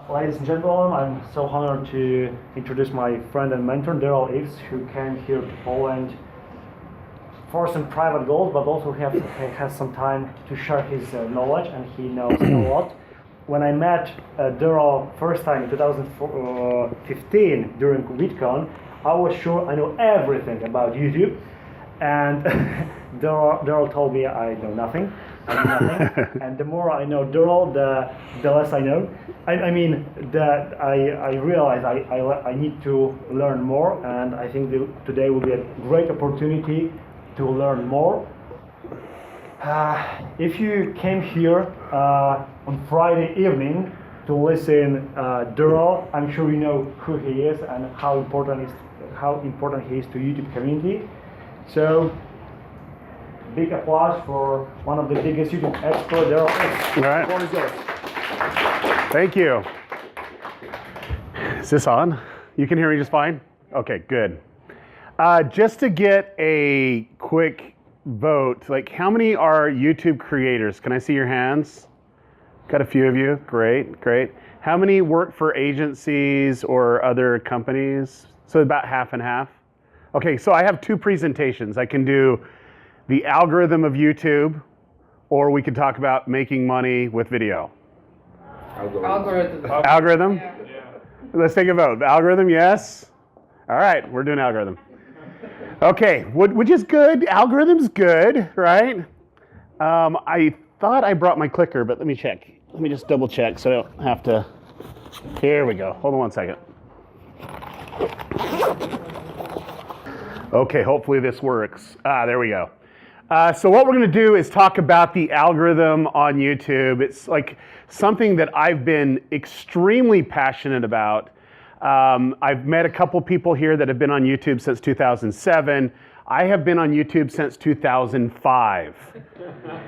Ladies and gentlemen, I'm so honored to introduce my friend and mentor, Derral Eves, who came here to Poland for some private goals, but also has some time to share his knowledge, and he knows a lot. When I met Derral first time in 2015 during VidCon, I was sure I know everything about YouTube, and Derral told me I know nothing. And the more I know Derral, the less I know. I mean, that I realize I need to learn more, and I think today will be a great opportunity to learn more. If you came here on Friday evening to listen Derral, I'm sure you know who he is and how important he is to YouTube community. So, big applause for one of the biggest YouTube experts, Derral Eves. All right. The floor is yours. Thank you. Is this on? You can hear me just fine? Okay, good. Just to get a quick vote, like how many are YouTube creators? Can I see your hands? Got a few of you. Great, great. How many work for agencies or other companies? So about half and half. Okay, so I have two presentations. I can do the algorithm of YouTube, or we could talk about making money with video. Algorithm. Algorithm? Yeah. Let's take a vote. Algorithm, yes? All right, we're doing algorithm. Okay, which is good. Algorithm's good, right? I thought I brought my clicker, but let me check. Let me just double check so I don't have to. Here we go. Hold on one second. Okay, hopefully this works. There we go. So what we're going to do is talk about the algorithm on YouTube. It's like something that I've been extremely passionate about. I've met a couple people here that have been on YouTube since 2007. I have been on YouTube since 2005.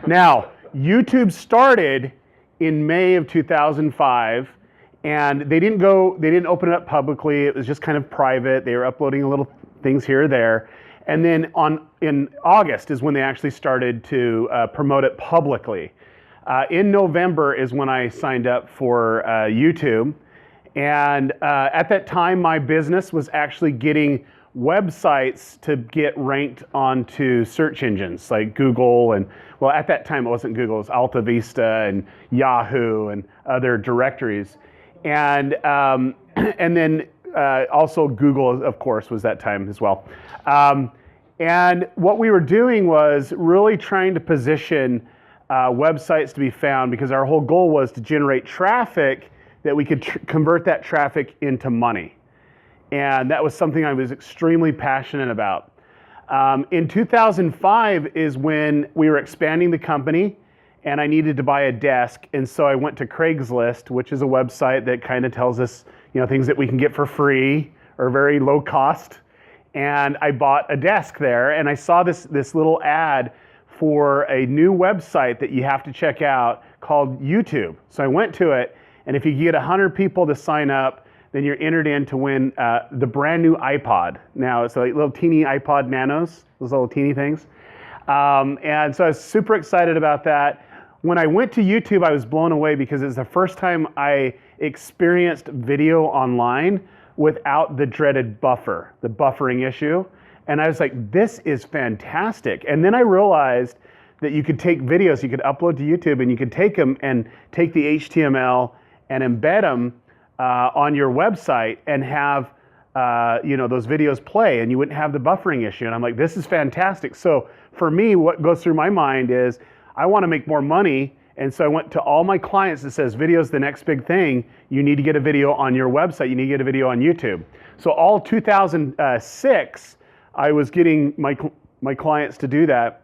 Now, YouTube started in May of 2005, and they didn't open it up publicly. It was just kind of private. They were uploading little things here or there. And then in August is when they actually started to promote it publicly. In November is when I signed up for YouTube. And at that time, my business was actually getting websites to get ranked onto search engines like Google and, well, at that time it wasn't Google, it was Alta Vista and Yahoo and other directories. And then also Google, of course, was that time as well. And what we were doing was really trying to position websites to be found, because our whole goal was to generate traffic that we could convert that traffic into money. And that was something I was extremely passionate about. In 2005 is when we were expanding the company, and I needed to buy a desk. And so I went to Craigslist, which is a website that kind of tells us, things that we can get for free or very low cost. And I bought a desk there, and I saw this little ad for a new website that you have to check out called YouTube. So I went to it, and if you get 100 people to sign up, then you're entered in to win the brand new iPod. Now it's like little teeny iPod Nanos, those little teeny things. And so I was super excited about that. When I went to YouTube, I was blown away because it's the first time I experienced video online without the dreaded buffer, the buffering issue. And I was like, this is fantastic. And then I realized that you could take videos, you could upload to YouTube, and you could take them and take the HTML and embed them on your website and have those videos play, and you wouldn't have the buffering issue. And I'm like, this is fantastic. So for me, what goes through my mind is I want to make more money. And so I went to all my clients that says video is the next big thing. You need to get a video on your website. You need to get a video on YouTube. So all 2006, I was getting my clients to do that.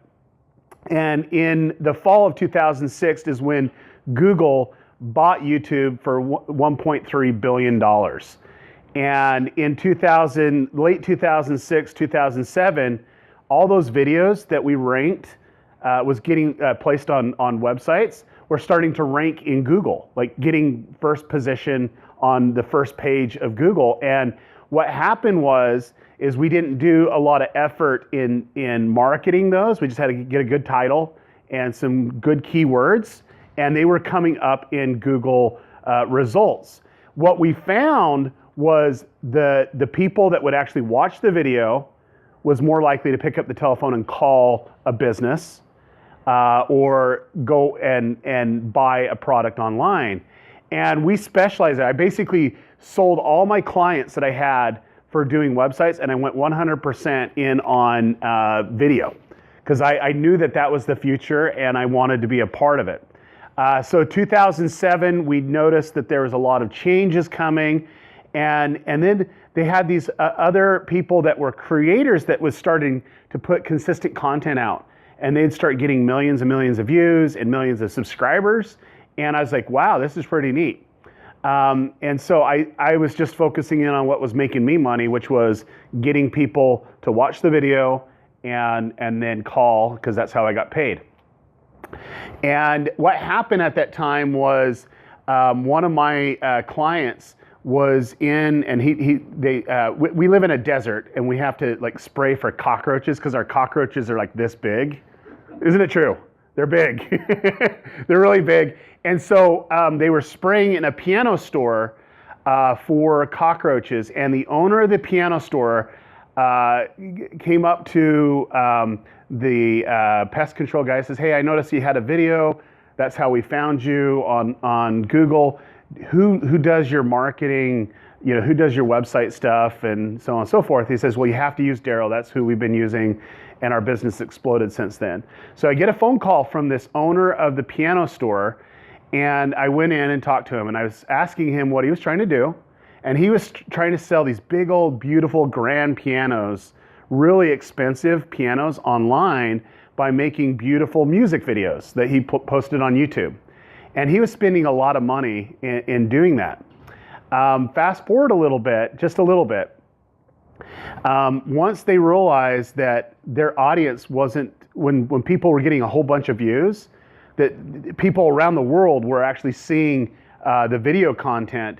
And in the fall of 2006 is when Google bought YouTube for $1.3 billion. And in late 2006, 2007, all those videos that we ranked was getting placed on websites. We're starting to rank in Google, like getting first position on the first page of Google. And what happened is we didn't do a lot of effort in marketing those. We just had to get a good title and some good keywords, and they were coming up in Google results. what we found was the people that would actually watch the video was more likely to pick up the telephone and call a business or go and buy a product online. And we specialize. I basically sold all my clients that I had for doing websites, and I went 100% in on video because I knew that was the future and I wanted to be a part of it. So 2007, we noticed that there was a lot of changes coming, and then they had these other people that were creators that was starting to put consistent content out, and they'd start getting millions and millions of views and millions of subscribers. And I was like, wow, this is pretty neat. And so I was just focusing in on what was making me money, which was getting people to watch the video and then call, because that's how I got paid. And what happened at that time was one of my clients was in, and we live in a desert, and we have to like spray for cockroaches because our cockroaches are like this big. Isn't it true? They're big. They're really big. And so they were spraying in a piano store for cockroaches, and the owner of the piano store came up to the pest control guy, says, hey, I noticed you had a video. That's how we found you on Google. Who does your marketing? You know, who does your website stuff and so on and so forth? He says, well, you have to use Derral. That's who we've been using, and our business exploded since then. So I get a phone call from this owner of the piano store, and I went in and talked to him, and I was asking him what he was trying to do. And he was trying to sell these big old beautiful grand pianos, really expensive pianos online by making beautiful music videos that he posted on YouTube. And he was spending a lot of money in doing that. Fast forward a little bit, just a little bit. Once they realized that their audience wasn't, when people were getting a whole bunch of views, that people around the world were actually seeing the video content,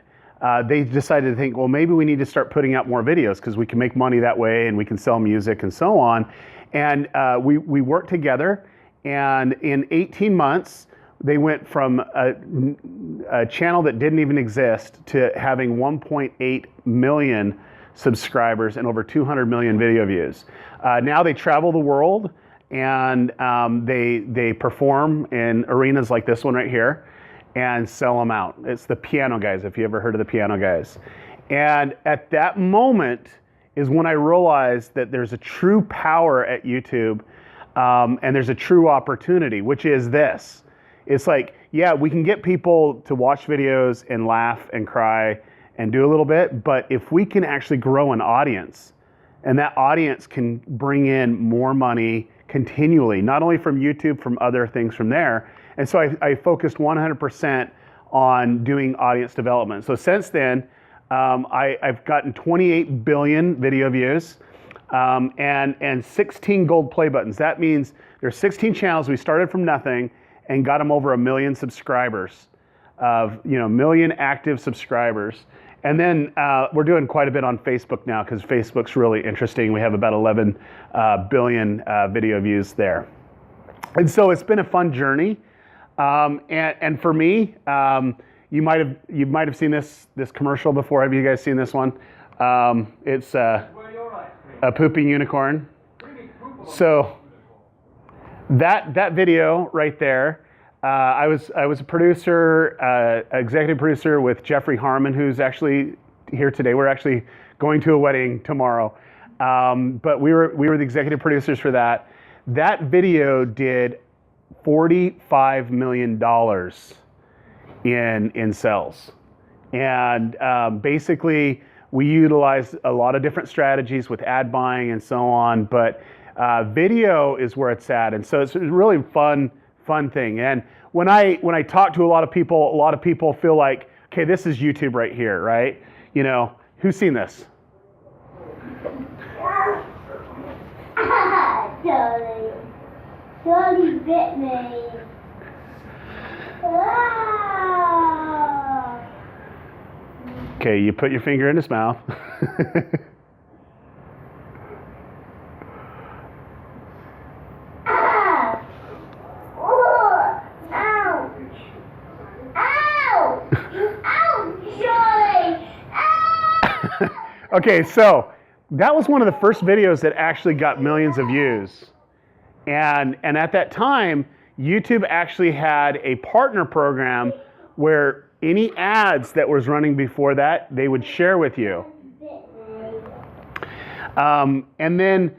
they decided to think, well, maybe we need to start putting out more videos because we can make money that way and we can sell music and so on. And we worked together, and in 18 months, they went from a channel that didn't even exist to having 1.8 million subscribers and over 200 million video views. Now they travel the world, and they perform in arenas like this one right here and sell them out. It's the Piano Guys, if you ever heard of the Piano Guys. And at that moment is when I realized that there's a true power at YouTube, and there's a true opportunity, which is this. It's like, yeah, we can get people to watch videos and laugh and cry and do a little bit, but if we can actually grow an audience, and that audience can bring in more money continually, not only from YouTube, from other things from there. And so I focused 100% on doing audience development. So since then, I've gotten 28 billion video views and 16 gold play buttons. That means there's 16 channels. We started from nothing and got them over 1 million subscribers, million active subscribers. And then we're doing quite a bit on Facebook now because Facebook's really interesting. We have about 11 billion video views there. And so it's been a fun journey. And for me, you might have seen this commercial before. Have you guys seen this one? It's a pooping unicorn. So that video right there, I was a producer, executive producer with Jeffrey Harmon, who's actually here today. We're actually going to a wedding tomorrow, but we were the executive producers for that. That video did $45 million in sales, and basically we utilized a lot of different strategies with ad buying and so on, but video is where it's at, and so it's a really fun thing. And when I talk to a lot of people feel like, okay, this is YouTube right here, right? You know, who's seen this? Dolly bit me. Okay, you put your finger in his mouth. Okay, so that was one of the first videos that actually got millions of views. And at that time, YouTube actually had a partner program where any ads that was running before that, they would share with you. And then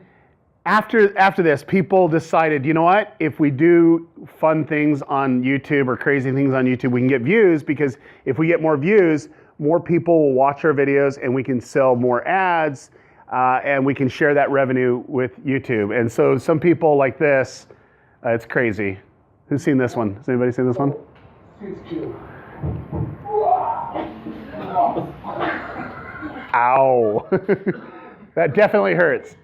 after this, people decided, you know what? If we do fun things on YouTube or crazy things on YouTube, we can get views, because if we get more views, more people will watch our videos and we can sell more ads, and we can share that revenue with YouTube. And so some people like this, it's crazy. Who's seen this one? Has anybody seen this one? Ow. That definitely hurts.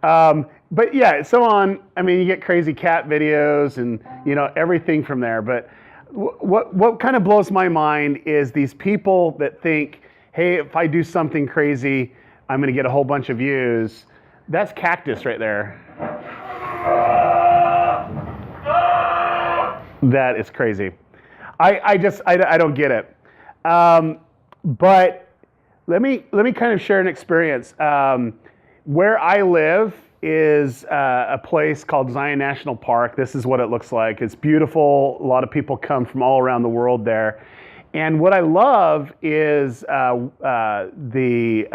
But yeah, so on. I mean, you get crazy cat videos and, you know, everything from there. But what kind of blows my mind is these people that think, hey, if I do something crazy, I'm going to get a whole bunch of views. That's cactus right there. That is crazy. I don't get it. But let me kind of share an experience. Where I live is a place called Zion National Park. This is what it looks like. It's beautiful. A lot of people come from all around the world there. And what I love is the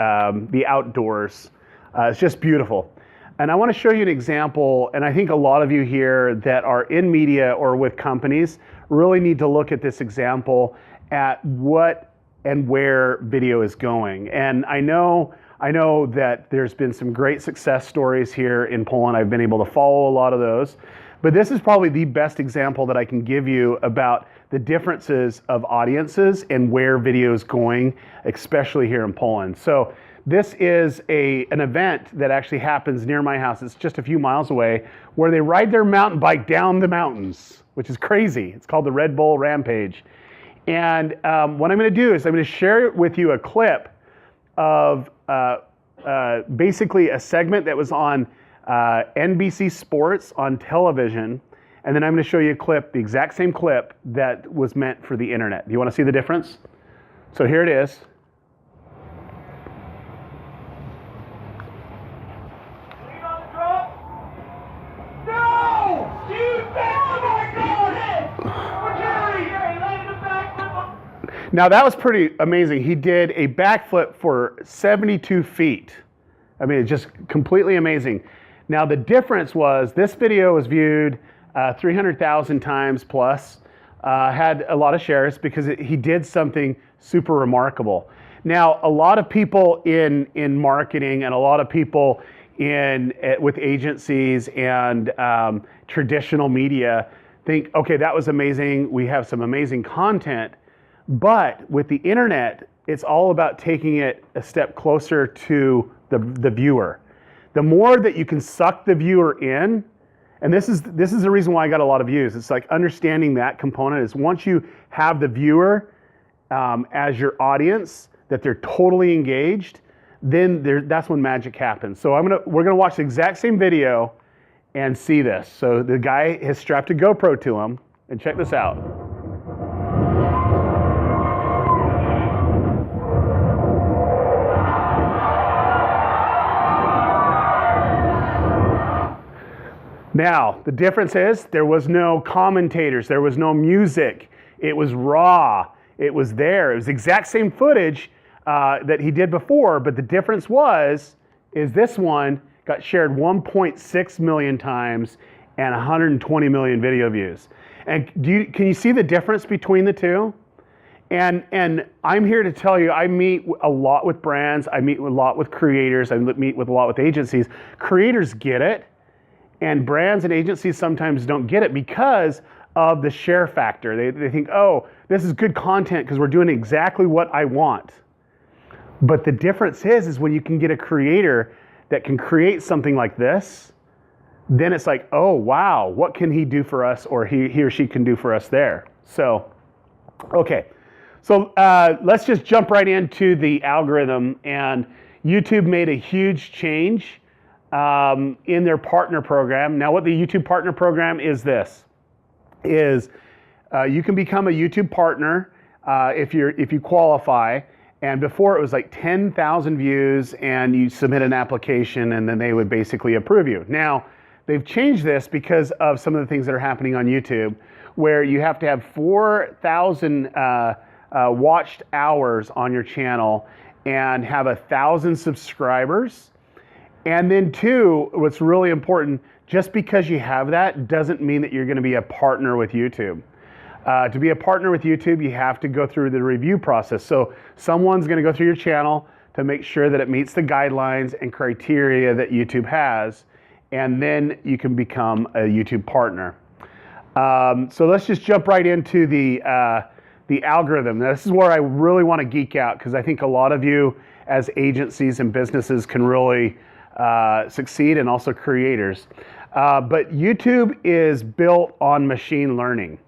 outdoors. It's just beautiful. And I want to show you an example, and I think a lot of you here that are in media or with companies really need to look at this example at what and where video is going. And I know that there's been some great success stories here in Poland. I've been able to follow a lot of those. But this is probably the best example that I can give you about the differences of audiences and where video is going, especially here in Poland. So this is an event that actually happens near my house. It's just a few miles away, where they ride their mountain bike down the mountains, which is crazy. It's called the Red Bull Rampage. And what I'm going to do is I'm going to share with you a clip of basically a segment that was on NBC Sports on television, and then I'm going to show you a clip, the exact same clip that was meant for the internet. Do you want to see the difference? So here it is. Now that was pretty amazing. He did a backflip for 72 feet. I mean, it's just completely amazing. Now the difference was this video was viewed 300,000 times plus, had a lot of shares because he did something super remarkable. Now a lot of people in marketing and a lot of people with agencies and traditional media think, okay, that was amazing. We have some amazing content. But with the internet, it's all about taking it a step closer to the viewer. The more that you can suck the viewer in, and this is the reason why I got a lot of views. It's like understanding that component is once you have the viewer as your audience, that they're totally engaged, then that's when magic happens. So we're gonna watch the exact same video and see this. So the guy has strapped a GoPro to him, and check this out. Now, the difference is there was no commentators, there was no music, it was raw, it was there. It was the exact same footage that he did before, but the difference is this one got shared 1.6 million times and 120 million video views. And can you see the difference between the two? And I'm here to tell you, I meet a lot with brands, I meet a lot with creators, I meet with a lot with agencies. Creators get it. And brands and agencies sometimes don't get it because of the share factor. They think, oh, this is good content because we're doing exactly what I want. But the difference is when you can get a creator that can create something like this, then it's like, oh, wow, what can he do for us, or he or she can do for us there. So, okay. So let's just jump right into the algorithm. And YouTube made a huge change in their partner program. Now what the YouTube partner program is you can become a YouTube partner if you qualify, And before it was like 10,000 views and you submit an application and then they would basically approve you. Now, they've changed this because of some of the things that are happening on YouTube, where you have to have 4,000 watched hours on your channel and have 1,000 subscribers. And then two, what's really important, just because you have that doesn't mean that you're going to be a partner with YouTube. To be a partner with YouTube, you have to go through the review process. So someone's going to go through your channel to make sure that it meets the guidelines and criteria that YouTube has, and then you can become a YouTube partner. So let's just jump right into the algorithm. Now, this is where I really want to geek out, because I think a lot of you as agencies and businesses can really succeed, and also creators. But YouTube is built on machine learning.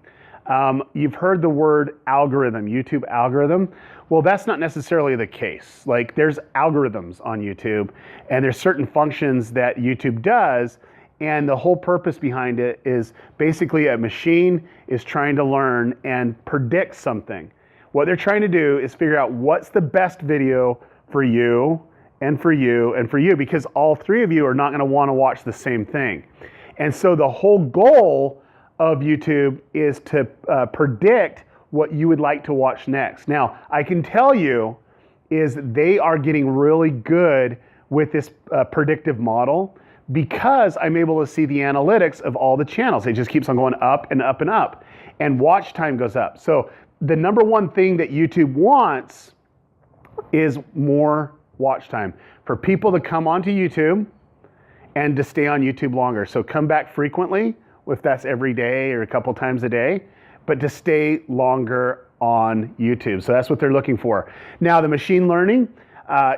You've heard the word algorithm, YouTube algorithm. Well, that's not necessarily the case. Like, there's algorithms on YouTube, and there's certain functions that YouTube does, and the whole purpose behind it is basically a machine is trying to learn and predict something. What they're trying to do is figure out what's the best video for you and for you and for you, because all three of you are not going to want to watch the same thing. And so the whole goal of YouTube is to predict what you would like to watch next. Now, I can tell you is they are getting really good with this predictive model, because I'm able to see the analytics of all the channels. It just keeps on going up and up and up, and watch time goes up. So the number one thing that YouTube wants is more watch time, for people to come onto YouTube and to stay on YouTube longer. So come back frequently, if that's every day or a couple times a day, but to stay longer on YouTube. So that's what they're looking for. Now, the machine learning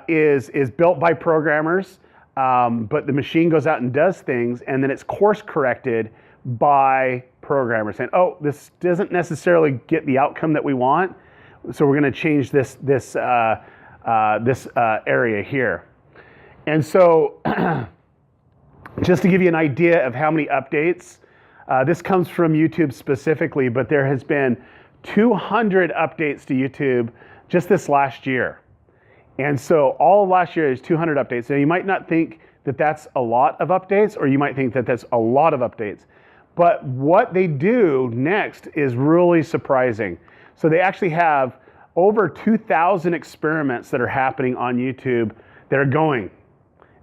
is built by programmers, but the machine goes out and does things, and then it's course corrected by programmers saying, oh, this doesn't necessarily get the outcome that we want, so we're going to change this area here. And so just to give you an idea of how many updates, this comes from YouTube specifically, but there has been 200 updates to YouTube just this last year. And so all of last year is 200 updates. Now, you might not think that that's a lot of updates, or you might think that that's a lot of updates. But what they do next is really surprising. So they actually have over 2,000 experiments that are happening on YouTube that are going.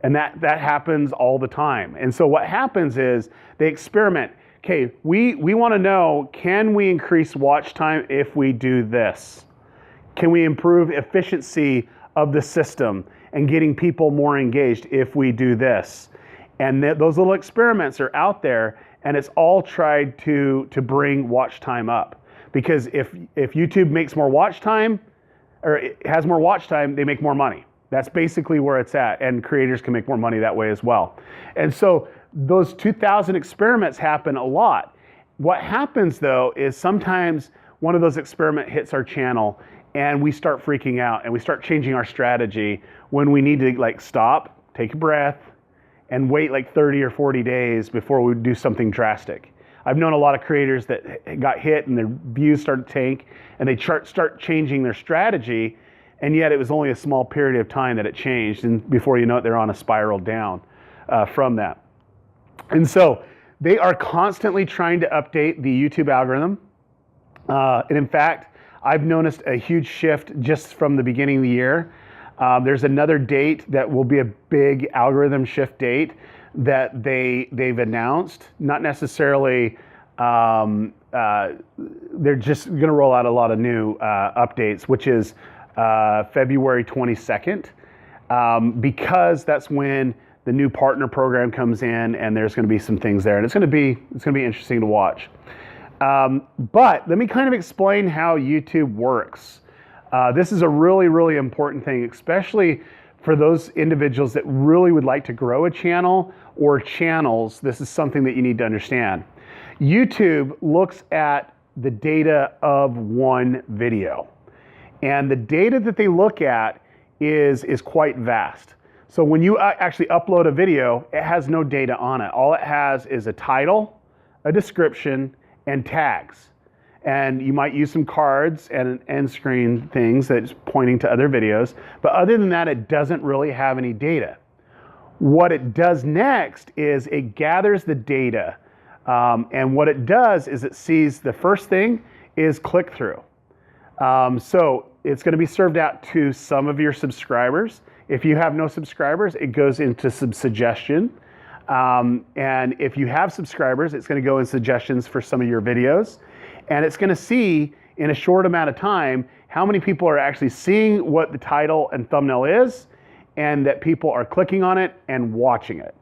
And that happens all the time. And so what happens is they experiment. Okay, we want to know, can we increase watch time if we do this? Can we improve efficiency of the system and getting people more engaged if we do this? And those little experiments are out there, and it's all tried to bring watch time up. Because if YouTube makes more watch time, or it has more watch time, they make more money. That's basically where it's at, and creators can make more money that way as well. And so those 2,000 experiments happen a lot. What happens though is sometimes one of those experiments hits our channel, and we start freaking out, and we start changing our strategy when we need to like stop, take a breath, and wait like 30 or 40 days before we do something drastic. I've known a lot of creators that got hit and their views started to tank, and they start changing their strategy, and yet it was only a small period of time that it changed, and before you know it, they're on a spiral down from that. And so they are constantly trying to update the YouTube algorithm. And in fact, I've noticed a huge shift just from the beginning of the year. There's another date that will be a big algorithm shift date that they've announced. Not necessarily, they're just going to roll out a lot of new updates, which is February 22nd, because that's when the new partner program comes in, and there's going to be some things there, and it's going to be interesting to watch. But let me kind of explain how YouTube works. This is a really, really important thing, especially for those individuals that really would like to grow a channel or channels. This is something that you need to understand. YouTube looks at the data of one video, and the data that they look at is quite vast. So when you actually upload a video, it has no data on it. All it has is a title, a description, and tags. and you might use some cards and end screen things that's pointing to other videos. But other than that, it doesn't really have any data. What it does next is it gathers the data. And what it does is it sees the first thing is click through. So it's going to be served out to some of your subscribers. If you have no subscribers, it goes into some suggestion. And if you have subscribers, it's going to go in suggestions for some of your videos. And it's going to see in a short amount of time how many people are actually seeing what the title and thumbnail is, and that people are clicking on it and watching it.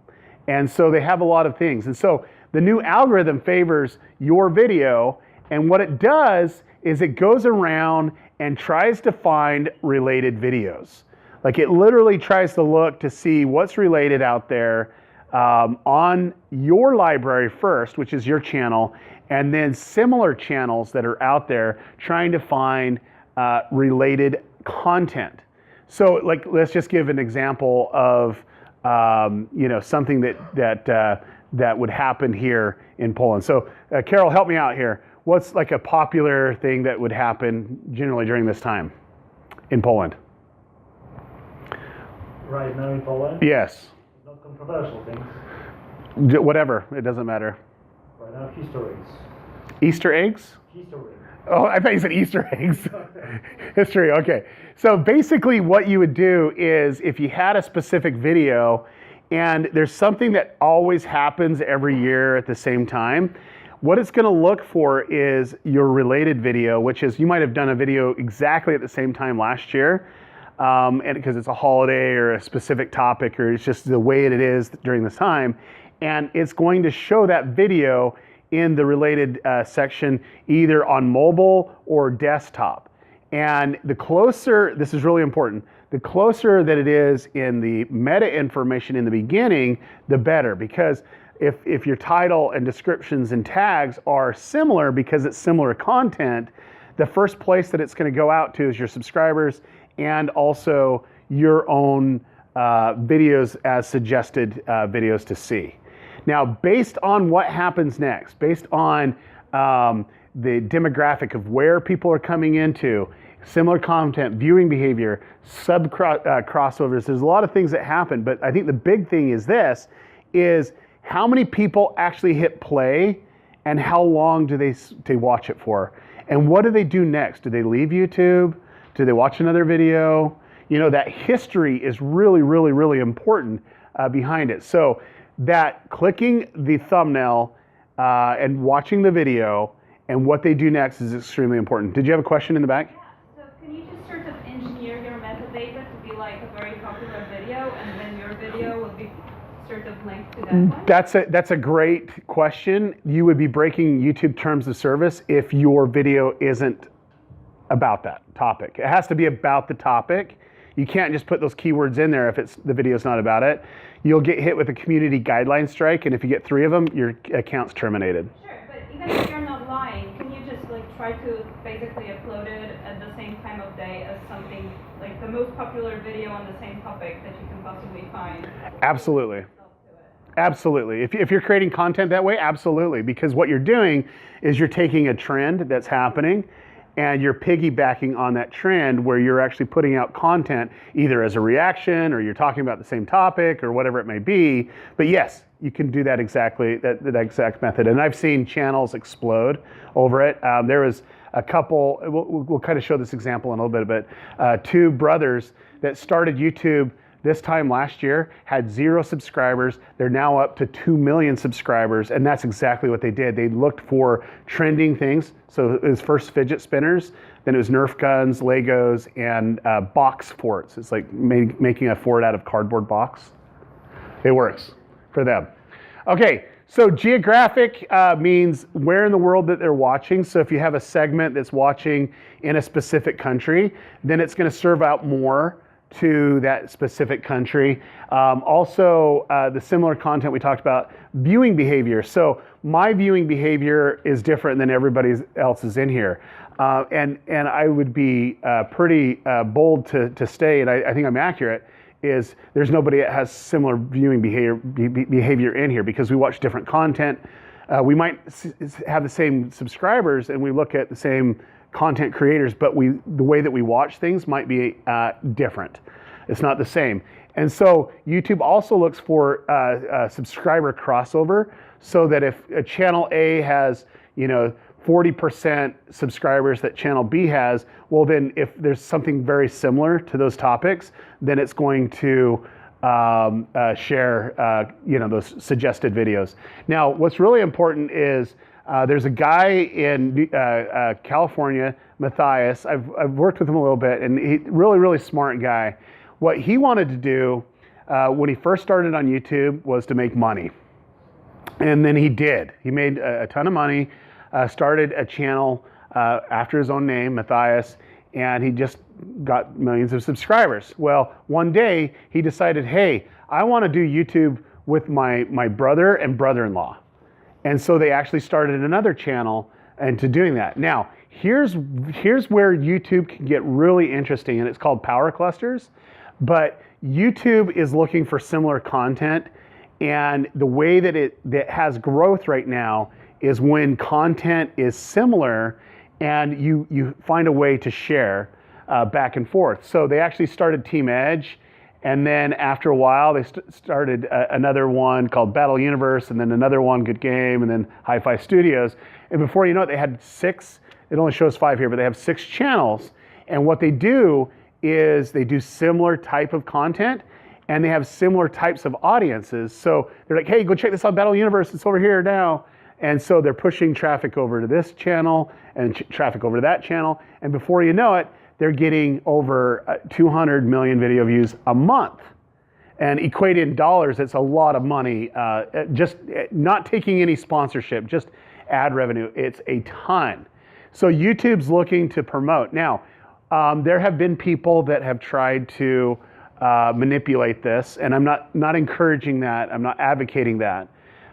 And so they have a lot of things. And so the new algorithm favors your video, and what it does is it goes around and tries to find related videos. Like it literally tries to look to see what's related out there on your library first, which is your channel, and then similar channels that are out there trying to find related content. So like, let's just give an example of something that would happen here in Poland. So Karol, help me out here. What's like a popular thing that would happen generally during this time in Poland? Right now in Poland? Yes. Not controversial things. Whatever, it doesn't matter. Right now, history eggs. Easter eggs? History. Oh, I thought you said Easter eggs. History, okay. So basically what you would do is if you had a specific video and there's something that always happens every year at the same time, what it's going to look for is your related video, which is you might have done a video exactly at the same time last year, and because it's a holiday or a specific topic, or it's just the way it is during this time, and it's going to show that video in the related section either on mobile or desktop. And the closer, this is really important, the closer that it is in the meta information in the beginning, the better, because if your title and descriptions and tags are similar because it's similar content, the first place that it's going to go out to is your subscribers and also your own videos as suggested videos to see. Now, based on what happens next, based on the demographic of where people are coming into, similar content, viewing behavior, crossovers, there's a lot of things that happen, but I think the big thing is this, is how many people actually hit play and how long do they watch it for? And what do they do next? Do they leave YouTube? Do they watch another video? You know, that history is really, really, really important behind it. So that clicking the thumbnail and watching the video and what they do next is extremely important. Did you have a question in the back? Yeah, so can you just sort of engineer your metadata to be like a very popular video, and then your video would be sort of linked to that one? That's a great question. You would be breaking YouTube terms of service if your video isn't about that topic. It has to be about the topic. You can't just put those keywords in there if the video's not about it. You'll get hit with a community guideline strike, and if you get 3 of them, your account's terminated. Sure, but even if you're not lying, can you just like try to basically upload it at the same time of day as something like the most popular video on the same topic that you can possibly find? Absolutely. Absolutely. If you're creating content that way, absolutely. Because what you're doing is you're taking a trend that's happening and you're piggybacking on that trend where you're actually putting out content either as a reaction or you're talking about the same topic or whatever it may be. But yes, you can do that exactly, that exact method. And I've seen channels explode over it. There was a couple, we'll kind of show this example in a little bit, but 2 brothers that started YouTube this time last year, had 0 subscribers. They're now up to 2 million subscribers, and that's exactly what they did. They looked for trending things. So it was first fidget spinners, then it was Nerf guns, Legos, and box forts. It's like making a fort out of cardboard box. It works for them. Okay, so geographic means where in the world that they're watching. So if you have a segment that's watching in a specific country, then it's going to serve out more to that specific country. Also, the similar content we talked about, viewing behavior. So my viewing behavior is different than everybody else's in here. And I would be pretty bold to say, and I think I'm accurate, is there's nobody that has similar viewing behavior in here because we watch different content. We might have the same subscribers and we look at the same content creators, but the way that we watch things might be different. It's not the same. And so YouTube also looks for subscriber crossover, so that if a channel A has, 40% subscribers that channel B has, well then if there's something very similar to those topics, then it's going to share those suggested videos. Now what's really important is there's a guy in California, Matthias. I've worked with him a little bit, and he really smart guy. What he wanted to do when he first started on YouTube was to make money. And then he did. He made a ton of money, started a channel after his own name, Matthias, and he just got millions of subscribers. Well, one day he decided, hey, I want to do YouTube with my brother and brother-in-law. And so they actually started another channel into doing that. Now, here's where YouTube can get really interesting, and it's called power clusters. But YouTube is looking for similar content, and the way that has growth right now is when content is similar and you find a way to share back and forth. So they actually started Team Edge, and then after a while they started another one called Battle Universe, and then another one, Good Game, and then Hi-Fi Studios. And before you know it, they had 6, it only shows 5 here, but they have 6 channels. And what they do is they do similar type of content, and they have similar types of audiences. So they're like, hey, go check this out, Battle Universe, it's over here now. And so they're pushing traffic over to this channel and traffic over to that channel. And before you know it, they're getting over 200 million video views a month. And equated in dollars, it's a lot of money. Just not taking any sponsorship, just ad revenue, it's a ton. So YouTube's looking to promote. Now, there have been people that have tried to manipulate this, and I'm not encouraging that, I'm not advocating that.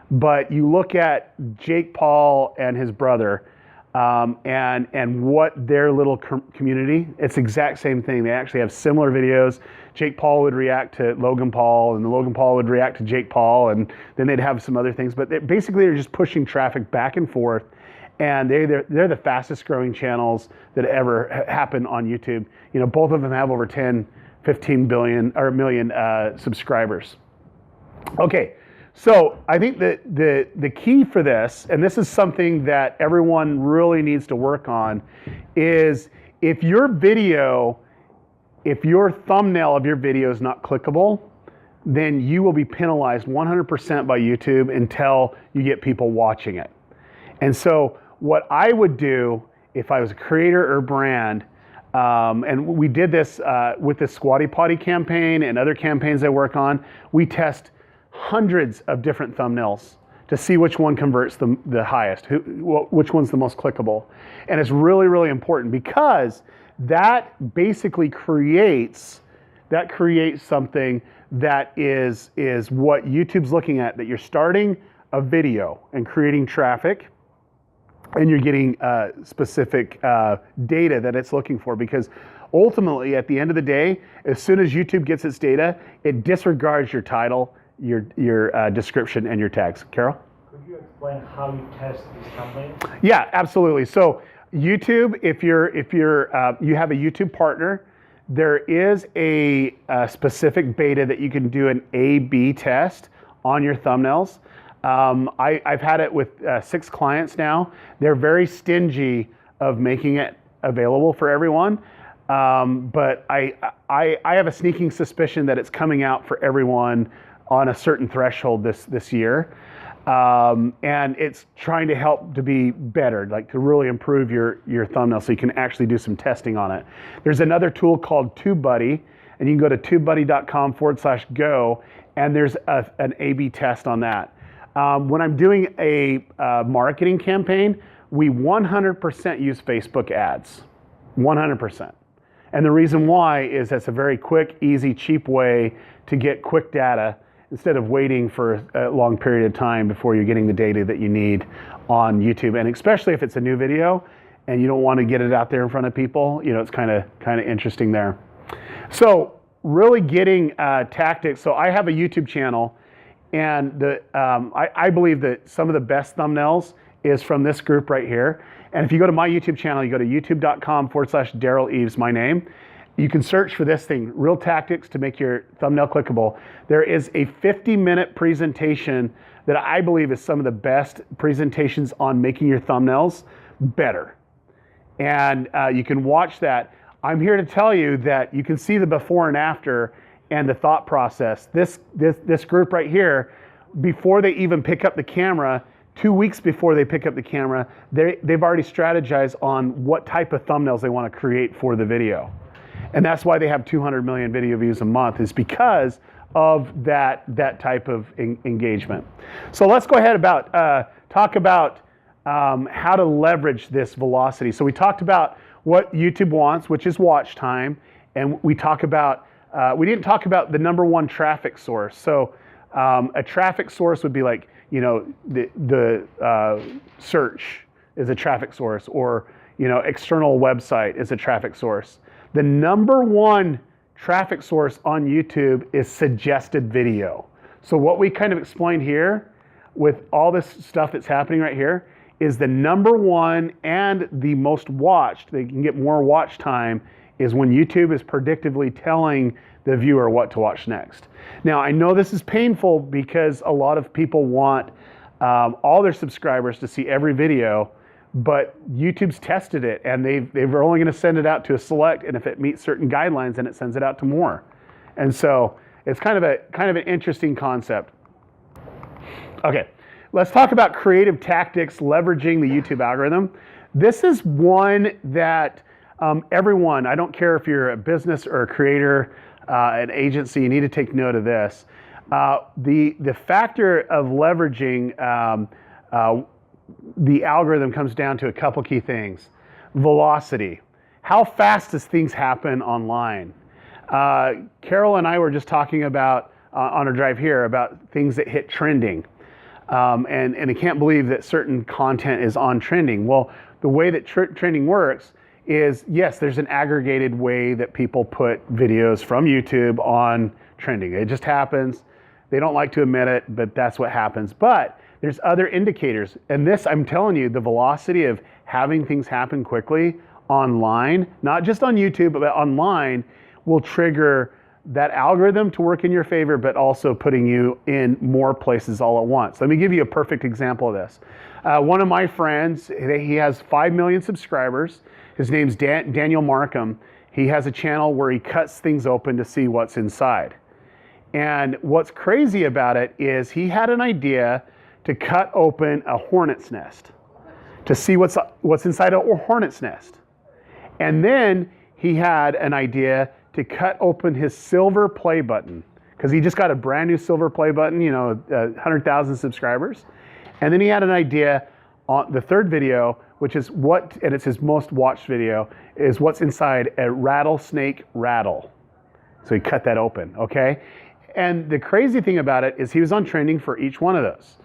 But you look at Jake Paul and his brother, and what their little community, it's the exact same thing. They actually have similar videos. Jake Paul would react to Logan Paul, and the Logan Paul would react to Jake Paul, and then they'd have some other things. But basically they're just pushing traffic back and forth, and they're the fastest growing channels that ever happen on YouTube. Both of them have over 10, 15 billion or million subscribers. Okay. So I think that the key for this, and this is something that everyone really needs to work on, is if your thumbnail of your video is not clickable, then you will be penalized 100% by YouTube until you get people watching it. And so what I would do if I was a creator or brand, and we did this with the Squatty Potty campaign and other campaigns I work on, we test hundreds of different thumbnails to see which one converts the highest, which one's the most clickable. And it's really important, because that basically creates something that is what YouTube's looking at, that you're starting a video and creating traffic, and you're getting specific data that it's looking for. Because ultimately, at the end of the day, as soon as YouTube gets its data, it disregards your title, your description, and your tags. Carol? Could you explain how you test these campaigns? Yeah, absolutely. So YouTube, if you have a YouTube partner, there is a specific beta that you can do an A/B test on your thumbnails. I've had it with 6 clients now. They're very stingy of making it available for everyone. But I have a sneaking suspicion that it's coming out for everyone on a certain threshold this year. And it's trying to help to be better, like to really improve your thumbnail so you can actually do some testing on it. There's another tool called TubeBuddy, and you can go to tubebuddy.com/go, and there's an A/B test on that. When I'm doing a marketing campaign, we 100% use Facebook ads, 100%. And the reason why is that's a very quick, easy, cheap way to get quick data instead of waiting for a long period of time before you're getting the data that you need on YouTube. And especially if it's a new video and you don't want to get it out there in front of people, it's kind of interesting there. So really getting tactics. So I have a YouTube channel, And I believe that some of the best thumbnails is from this group right here. And if you go to my YouTube channel, you go to youtube.com/Derral Eves, my name. You can search for this thing, Real Tactics to make your thumbnail clickable. There is a 50-minute presentation that I believe is some of the best presentations on making your thumbnails better. And you can watch that. I'm here to tell you that you can see the before and after and the thought process. This group right here, before they even pick up the camera, 2 weeks before they pick up the camera, they've already strategized on what type of thumbnails they want to create for the video. And that's why they have 200 million video views a month, is because of that type of engagement. So let's go ahead talk about how to leverage this velocity. So we talked about what YouTube wants, which is watch time, and we didn't talk about the number one traffic source. So a traffic source would be like, the search is a traffic source, or external website is a traffic source. The number one traffic source on YouTube is suggested video. So what we kind of explained here with all this stuff that's happening right here is the number one and the most watched, they can get more watch time, is when YouTube is predictively telling the viewer what to watch next. Now, I know this is painful because a lot of people want all their subscribers to see every video, but YouTube's tested it, and they're only going to send it out to a select, and if it meets certain guidelines, then it sends it out to more. And so it's kind of an interesting concept. Okay, let's talk about creative tactics leveraging the YouTube algorithm. This is one that everyone, I don't care if you're a business or a creator, an agency, you need to take note of this. The factor of leveraging the algorithm comes down to a couple key things. Velocity. How fast does things happen online? Karol and I were just talking about, on our drive here, about things that hit trending. And I can't believe that certain content is on trending. Well, the way that trending works is, yes, there's an aggregated way that people put videos from YouTube on trending. It just happens. They don't like to admit it, but that's what happens. But there's other indicators. And this, I'm telling you, the velocity of having things happen quickly online, not just on YouTube, but online, will trigger that algorithm to work in your favor, but also putting you in more places all at once. Let me give you a perfect example of this. One of my friends, he has 5 million subscribers. His name's Daniel Markham. He has a channel where he cuts things open to see what's inside. And what's crazy about it is he had an idea to cut open a hornet's nest to see what's inside a hornet's nest. And then he had an idea to cut open his silver play button, because he just got a brand new silver play button, 100,000 subscribers. And then he had an idea on the third video, which is and it's his most watched video, is what's inside a rattlesnake rattle. So he cut that open, okay? And the crazy thing about it is he was on trending for each one of those.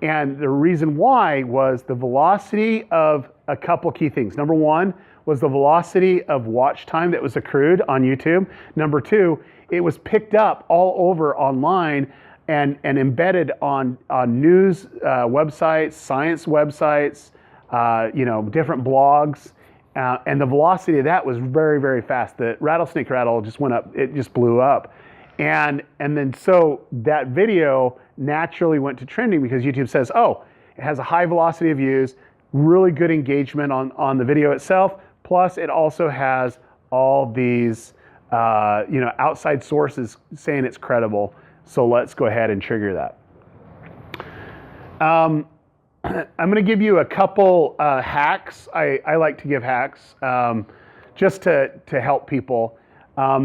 And the reason why was the velocity of a couple key things. Number one was the velocity of watch time that was accrued on YouTube. Number two, it was picked up all over online and embedded on news websites, science websites, different blogs. And the velocity of that was very, very fast. The rattlesnake rattle just went up, it just blew up. And then so that video naturally went to trending because YouTube says, oh, it has a high velocity of views, really good engagement on the video itself, plus it also has all these outside sources saying it's credible. So let's go ahead and trigger that. I'm going to give you a couple hacks. I like to give hacks just to help people.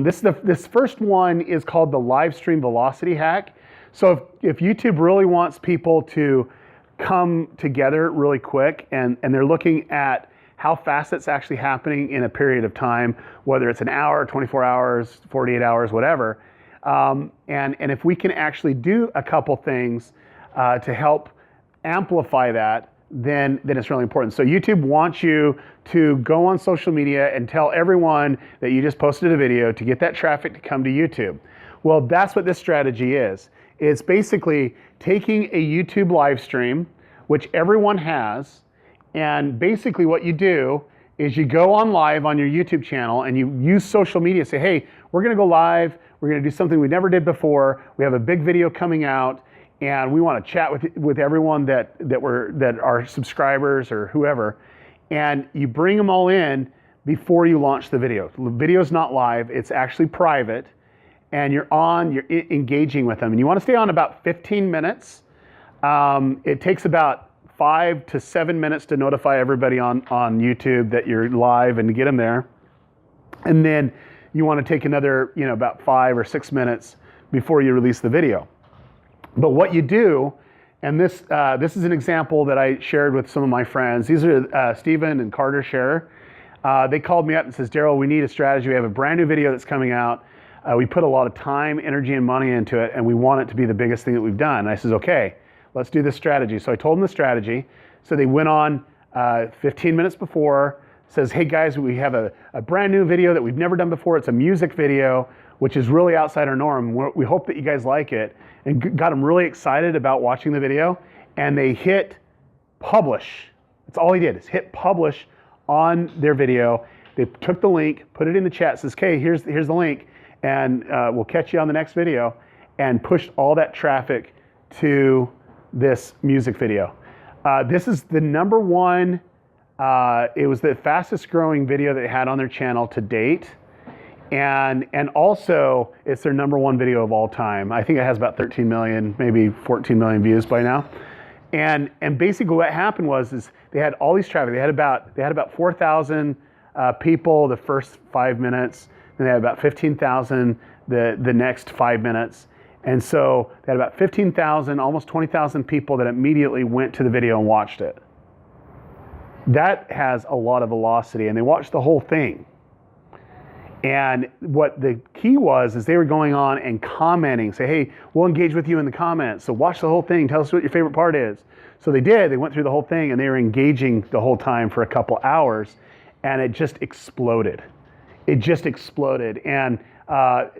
This first one is called the live stream velocity hack. So if YouTube really wants people to come together really quick and they're looking at how fast it's actually happening in a period of time, whether it's an hour, 24 hours, 48 hours, whatever, and if we can actually do a couple things to help amplify that, then it's really important. So YouTube wants you to go on social media and tell everyone that you just posted a video to get that traffic to come to YouTube. Well, that's what this strategy is. It's basically taking a YouTube live stream, which everyone has, and basically what you do is you go on live on your YouTube channel and you use social media. Say, hey, we're gonna go live. We're gonna do something we never did before. We have a big video coming out, and we want to chat with everyone that are subscribers or whoever. And you bring them all in before you launch the video. The video's not live; it's actually private, and you're engaging with them. And you want to stay on about 15 minutes. It takes about 5 to 7 minutes to notify everybody on YouTube that you're live and to get them there. And then you want to take another, about 5 or 6 minutes before you release the video. But what you do, and this is an example that I shared with some of my friends. These are Stephen and Carter Scherer. They called me up and says, Derral, we need a strategy. We have a brand new video that's coming out. We put a lot of time, energy, and money into it, and we want it to be the biggest thing that we've done. And I says, okay, let's do this strategy. So I told them the strategy. So they went on 15 minutes before, says, hey guys, we have a brand new video that we've never done before. It's a music video, which is really outside our norm. We hope that you guys like it. And got them really excited about watching the video. And they hit publish. That's all he did, is hit publish on their video. They took the link, put it in the chat, says, okay, here's the link, and we'll catch you on the next video, and pushed all that traffic to this music video. This is the number one, it was the fastest growing video that they had on their channel to date. And also it's their number one video of all time. I think it has about 13 million, maybe 14 million views by now. And basically what happened is they had all these traffic. They had about 4,000 people the first 5 minutes, and they had about 15,000 the next 5 minutes. And so they had about 15,000, almost 20,000 people that immediately went to the video and watched it. That has a lot of velocity, and they watched the whole thing. And what the key was is they were going on and commenting, say, hey, we'll engage with you in the comments. So watch the whole thing. Tell us what your favorite part is. So they did. They went through the whole thing, and they were engaging the whole time for a couple hours, and it just exploded. It just exploded. And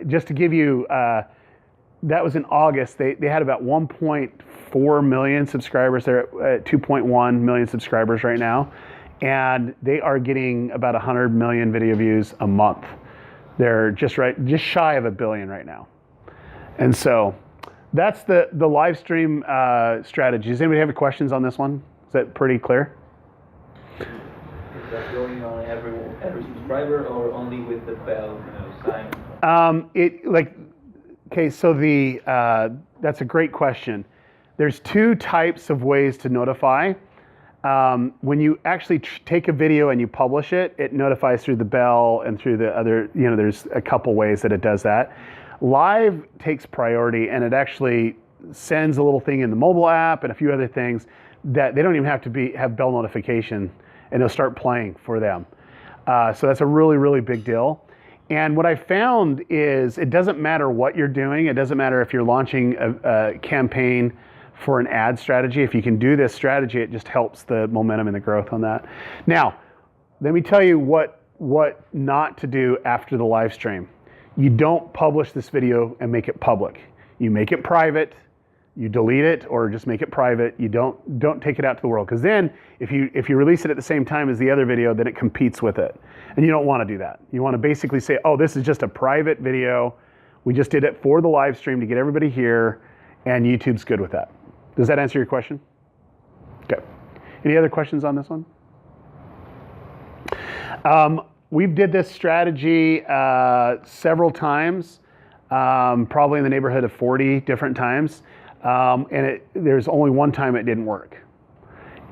just to give you, that was in August. They had about 1.4 million subscribers. They're at 2.1 million subscribers right now. And they are getting about 100 million video views a month. They're just shy of 1 billion right now. And so that's the live stream strategy. Does anybody have any questions on this one? Is that pretty clear? Is that going on every subscriber or only with the bell sign? That's a great question. There's two types of ways to notify. When you actually take a video and you publish it, it notifies through the bell and through the other, there's a couple ways that it does that. Live takes priority, and it actually sends a little thing in the mobile app and a few other things that they don't even have to have bell notification, and it'll start playing for them. So that's a really, really big deal. And what I found is it doesn't matter what you're doing. It doesn't matter if you're launching a campaign for an ad strategy. If you can do this strategy, it just helps the momentum and the growth on that. Now, let me tell you what not to do after the live stream. You don't publish this video and make it public. You make it private, you delete it, or just make it private. You don't take it out to the world, because then if you release it at the same time as the other video, then it competes with it. And you don't want to do that. You want to basically say, oh, this is just a private video. We just did it for the live stream to get everybody here, and YouTube's good with that. Does that answer your question? Okay. Any other questions on this one? We've did this strategy several times, probably in the neighborhood of 40 different times. And there's only one time it didn't work.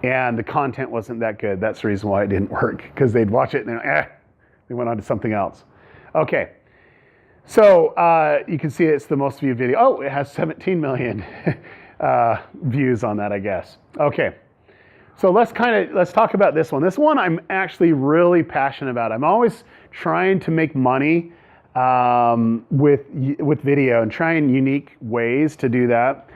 And the content wasn't that good. That's the reason why it didn't work, because they'd watch it and they went on to something else. Okay. So you can see it's the most viewed video. Oh, it has 17 million views on that, I guess. Okay, so let's talk about this one. This one I'm actually really passionate about. I'm always trying to make money with video and trying unique ways to do that.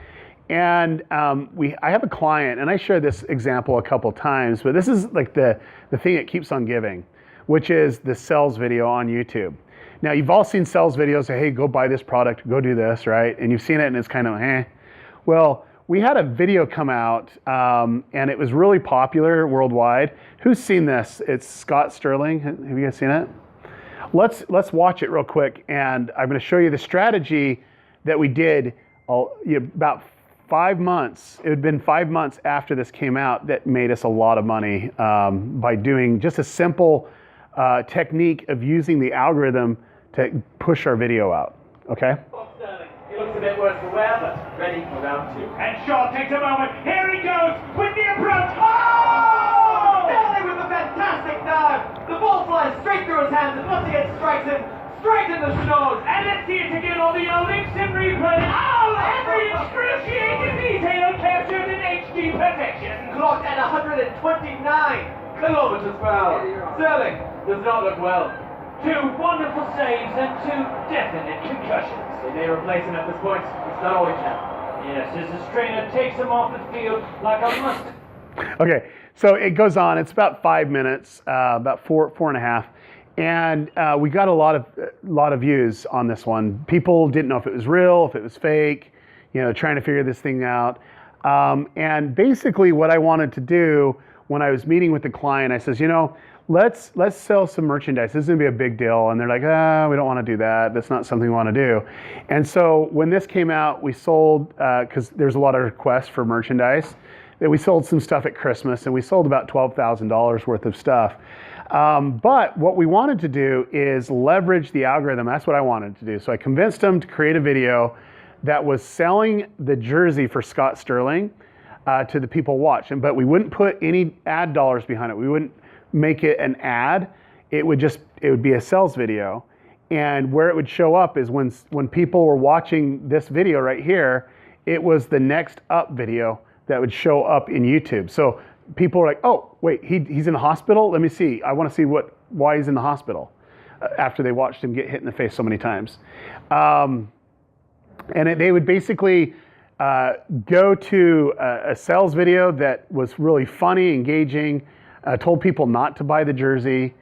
And I have a client, and I shared this example a couple times, but this is like the thing that keeps on giving, which is the sales video on YouTube. Now, you've all seen sales videos say, hey, go buy this product, go do this, right? And you've seen it and it's kind of, eh. Well, we had a video come out and it was really popular worldwide. Who's seen this? It's Scott Sterling. Have you guys seen it? Let's watch it real quick, and I'm going to show you the strategy that we did about 5 months. It had been 5 months after this came out that made us a lot of money by doing just a simple technique of using the algorithm to push our video out. Okay? He looks a bit worse for wear, but ready for round 2. And Shaw takes a moment. Here he goes with the approach. Oh! Sterling with a fantastic dive. The ball flies straight through his hands, and once again strikes him straight in the schnoz. And let's see it again on the old instant replay. Oh, every excruciating detail captured in HD perfection. Clocked at 129 kilometers per hour. Sterling does not look well. 2 wonderful saves and 2 definite concussions. They may replace him at this point. It's not all he can. Yes, as his trainer takes him off the field like a mustard. Okay, so it goes on. It's about 5 minutes, about four and a half, and we got a lot of views on this one. People didn't know if it was real, if it was fake, trying to figure this thing out. And basically, what I wanted to do when I was meeting with the client, I says, let's sell some merchandise. This is gonna be a big deal. And they're like, we don't want to do that. That's not something we want to do. And so when this came out, we sold, because there's a lot of requests for merchandise, that we sold some stuff at Christmas, and we sold about $12,000 worth of stuff. But what we wanted to do is leverage the algorithm. That's what I wanted to do. So I convinced them to create a video that was selling the jersey for Scott Sterling to the people watching, but we wouldn't put any ad dollars behind it. We wouldn't make it an ad. It would be a sales video. And where it would show up is when people were watching this video right here, it was the next up video that would show up in YouTube. So people were like, oh, wait, he's in the hospital? Let me see. I want to see why he's in the hospital after they watched him get hit in the face so many times. They would basically go to a sales video that was really funny, engaging, told people not to buy the jersey,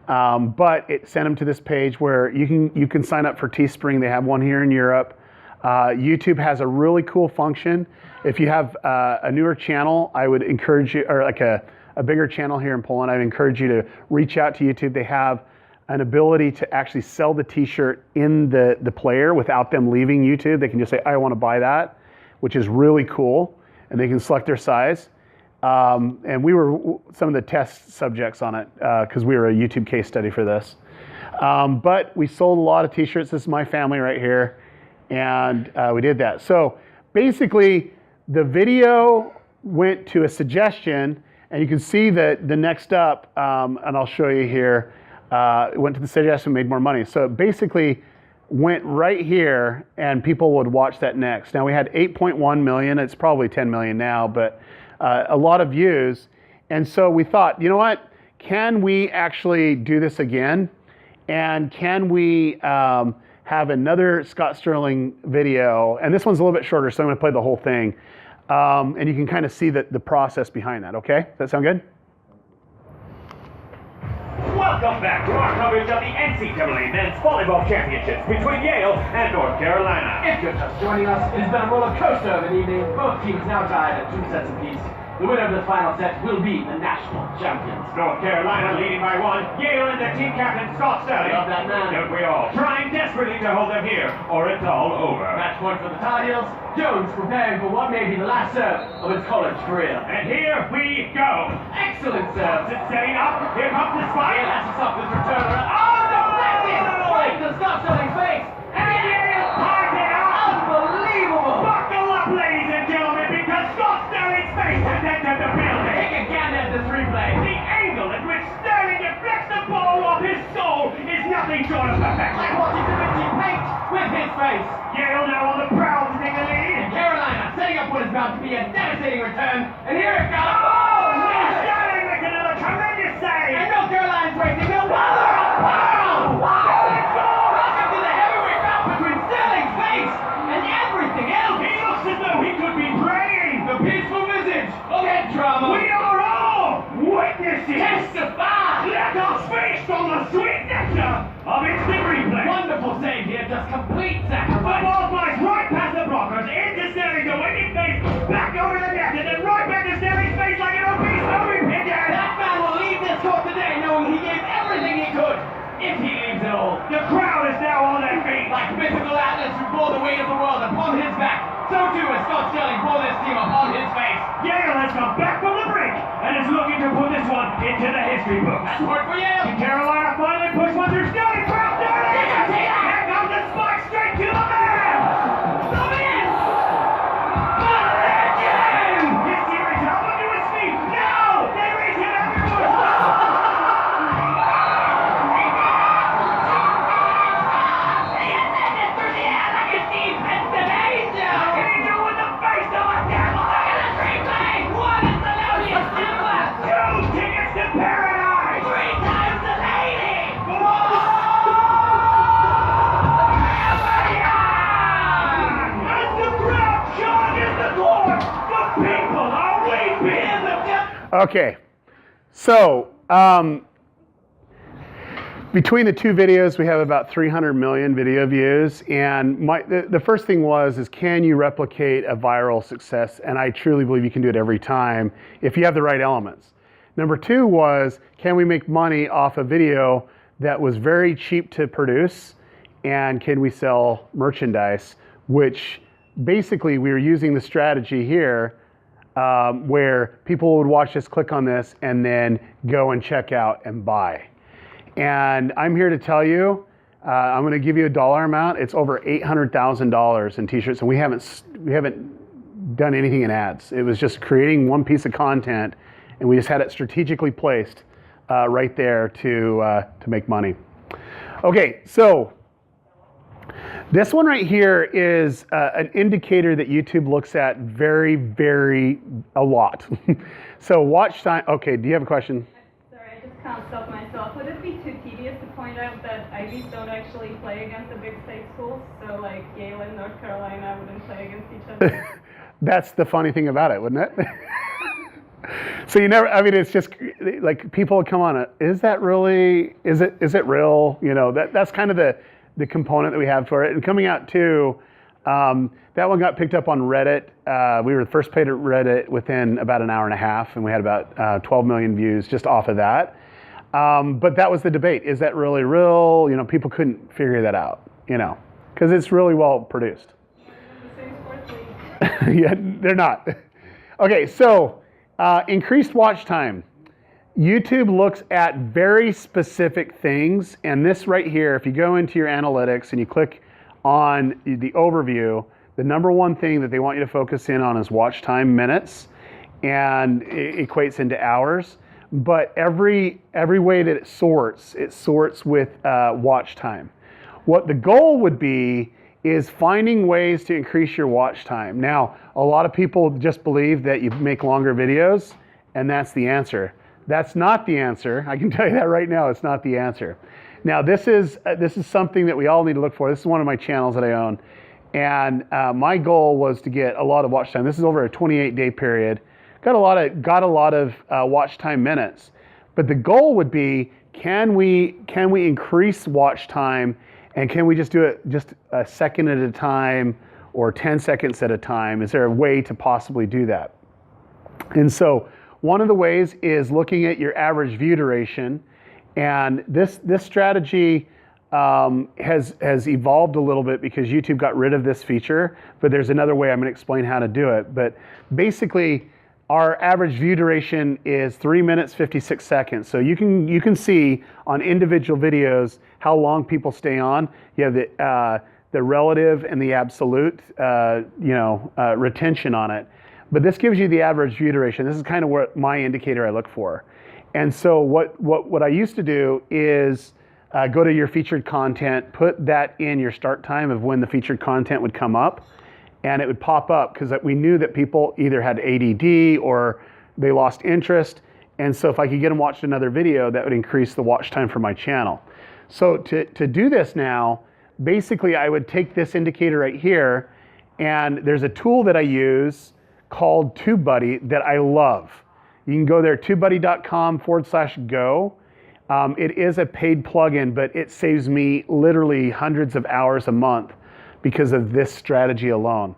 but it sent them to this page where you can sign up for Teespring. They have one here in Europe. YouTube has a really cool function. If you have a newer channel, I would encourage you, or like a bigger channel here in Poland, I would encourage you to reach out to YouTube. They have an ability to actually sell the t-shirt in the player without them leaving YouTube. They can just say, I want to buy that, which is really cool. And they can select their size. And we were some of the test subjects on it because we were a YouTube case study for this. But we sold a lot of t-shirts. This is my family right here. And we did that. So basically, the video went to a suggestion. And you can see that the next up, and I'll show you here, it went to the suggestion, made more money. So it basically went right here, and people would watch that next. Now we had 8.1 million. It's probably 10 million now, but a lot of views. And so we thought, you know what? Can we actually do this again? And can we have another Scott Sterling video? And this one's a little bit shorter, so I'm going to play the whole thing. And you can kind of see the process behind that, okay? Does that sound good? Welcome back to our coverage of the NCAA Men's Volleyball Championships between Yale and North Carolina. If you're just joining us, it has been a roller coaster of an evening. Both teams now tied at 2 sets apiece. The winner of this final set will be the national champions. North Carolina leading by 1. Yale and their team captain Scott Sterling. Love that man. Don't we all? Trying desperately to hold them here, or it's all over. Match point for the Tar Heels. Jones preparing for what may be the last serve of his college career. And here we go. Excellent serves. It's setting up. Here comes the spike. Yale has to stop this return. Oh, no! That's it! Right to Scott Sterling's face. And Yale parked it out. Unbelievable. Buckle up, ladies and gentlemen, because Scott Sterling's face has entered the building. Take a gander at this replay. The angle at which Sterling deflects the ball off his soul is nothing short of perfection. Like watching Da Vinci paint with his face. Yale now on the prowl to take the lead. And Carolina setting up what is about to be a devastating return. And here it comes. Oh, Sterling making another tremendous save. And North Carolina's racing the mother of pearl. Welcome to the heavyweight bout between Sterling's face and everything else. He looks as though he could be praying. The peaceful visage of head drama. We are all witnesses. Testify. Let us feast on the sweet nectar of instant replay. Wonderful save here, just complete sacrifice. The ball flies right past the blockers, into Sterling's winning face, back over the net, and then right back to Sterling's face like an obese homing pigeon. That man will leave this court today knowing he gave everything he could. If he leaves it all. The crowd is now on their feet. Like mythical Atlas who bore the weight of the world upon his back, so too has Scott Sterling bore this team upon his face. Yale has come back from the brink and is looking to put this one into the history books. That's work for Yale. Can Carolina finally push one through Sterling? Crowd Sterling! Here comes the spike straight to the man! The man! The legend! His series held him to his feet. Now they raise him everywhere. Okay, so between the two videos, we have about 300 million video views. And the first thing is can you replicate a viral success? And I truly believe you can do it every time if you have the right elements. Number two was, can we make money off a video that was very cheap to produce? And can we sell merchandise? Which basically we were using the strategy here where people would watch this, click on this, and then go and check out and buy. And I'm here to tell you, I'm going to give you a dollar amount. It's over $800,000 in t-shirts, and we haven't done anything in ads. It was just creating one piece of content, and we just had it strategically placed right there to make money. Okay, so this one right here is an indicator that YouTube looks at a lot. So watch time. Okay, do you have a question? Sorry, I just can't stop myself. Would it be too tedious to point out that Ivies don't actually play against the big state schools? So like Yale and North Carolina wouldn't play against each other? That's the funny thing about it, wouldn't it? So you never, I mean, it's just like people would come on, is that really, is it real? You know, that's kind of the component that we have for it. And coming out too, that one got picked up on Reddit. We were the first paid at Reddit within about an hour and a half, and we had about 12 million views just off of that. But that was the debate. Is that really real? You know, people couldn't figure that out, you know, because it's really well produced. Yeah, they're not. Okay, so increased watch time. YouTube looks at very specific things, and this right here, if you go into your analytics and you click on the overview, the number one thing that they want you to focus in on is watch time minutes, and it equates into hours. But every way that it sorts with watch time. What the goal would be is finding ways to increase your watch time. Now, a lot of people just believe that you make longer videos, and that's the answer. That's not the answer. I can tell you that right now. It's not the answer. Now, this is something that we all need to look for. This is one of my channels that I own, and my goal was to get a lot of watch time. This is over a 28-day period. Got a lot of watch time minutes, but the goal would be, can we increase watch time, and can we just do it just a second at a time or 10 seconds at a time? Is there a way to possibly do that? And so one of the ways is looking at your average view duration, and this strategy has evolved a little bit because YouTube got rid of this feature, but there's another way I'm going to explain how to do it. But basically, our average view duration is 3 minutes 56 seconds. So you can see on individual videos how long people stay on. You have the relative and the absolute retention on it. But this gives you the average view duration. This is kind of what my indicator I look for. And so what I used to do is go to your featured content, put that in your start time of when the featured content would come up, and it would pop up because we knew that people either had ADD or they lost interest. And so if I could get them watched another video, that would increase the watch time for my channel. So to do this now, basically I would take this indicator right here, and there's a tool that I use called TubeBuddy that I love. You can go there, tubebuddy.com/go. It is a paid plugin, but it saves me literally hundreds of hours a month because of this strategy alone.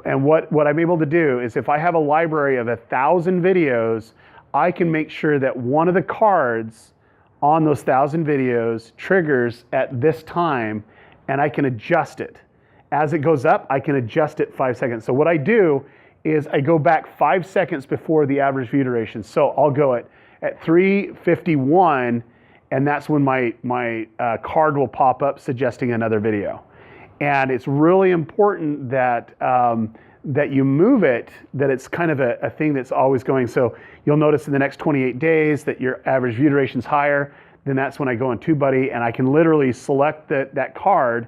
And what I'm able to do is if I have a library of 1,000 videos, I can make sure that one of the cards on those 1,000 videos triggers at this time, and I can adjust it. As it goes up, I can adjust it 5 seconds. So what I do is I go back 5 seconds before the average view duration. So I'll go at 3:51, and that's when my card will pop up suggesting another video. And it's really important that that you move it, that it's kind of a thing that's always going. So you'll notice in the next 28 days that your average view duration is higher. Then that's when I go in TubeBuddy and I can literally select that card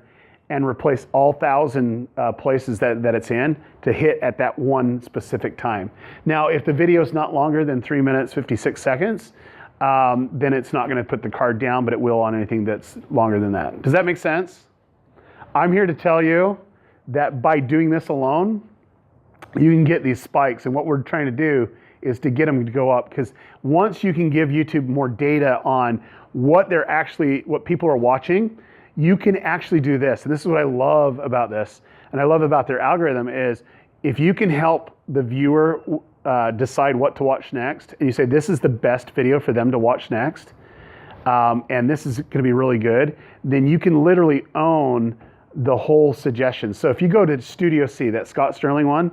and replace all 1,000 places that it's in to hit at that one specific time. Now, if the video is not longer than 3 minutes, 56 seconds, then it's not gonna put the card down, but it will on anything that's longer than that. Does that make sense? I'm here to tell you that by doing this alone, you can get these spikes. And what we're trying to do is to get them to go up, because once you can give YouTube more data on what people are watching, you can actually do this. And this is what I love about this, and I love about their algorithm is if you can help the viewer decide what to watch next, and you say this is the best video for them to watch next, and this is going to be really good, then you can literally own the whole suggestion. So if you go to Studio C, that Scott Sterling one,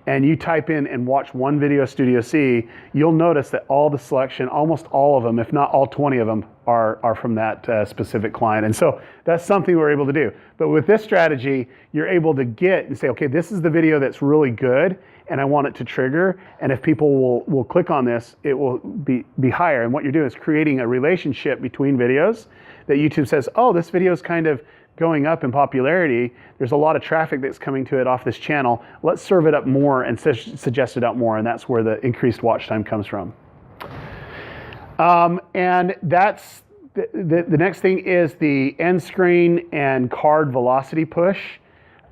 and you type in and watch one video Studio C, you'll notice that all the selection, almost all of them, if not all 20 of them, are from that specific client. And so that's something we're able to do. But with this strategy, you're able to get and say, okay, this is the video that's really good, and I want it to trigger. And if people will click on this, it will be higher. And what you're doing is creating a relationship between videos that YouTube says, oh, this video is kind of going up in popularity. There's a lot of traffic that's coming to it off this channel. Let's serve it up more and suggest it out more. And that's where the increased watch time comes from. And that's the next thing is the end screen and card velocity push.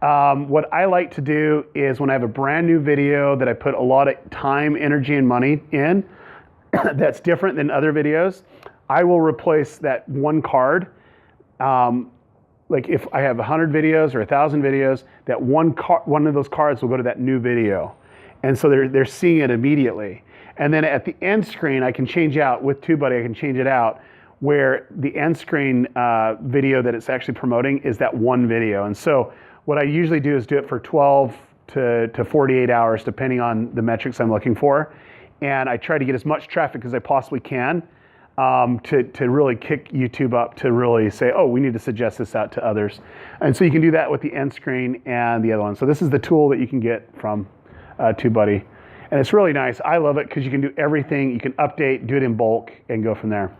What I like to do is when I have a brand new video that I put a lot of time, energy, and money in, that's different than other videos, I will replace that one card. Like if I have 100 videos or 1,000 videos, that one of those cards will go to that new video. And so they're seeing it immediately. And then at the end screen, I can change out, with TubeBuddy, I can change it out, where the end screen video that it's actually promoting is that one video. And so what I usually do is do it for 12 to 48 hours, depending on the metrics I'm looking for. And I try to get as much traffic as I possibly can to really kick YouTube up to really say, oh, we need to suggest this out to others. And so you can do that with the end screen and the other one. So this is the tool that you can get from TubeBuddy. And it's really nice. I love it because you can do everything. You can update, do it in bulk, and go from there.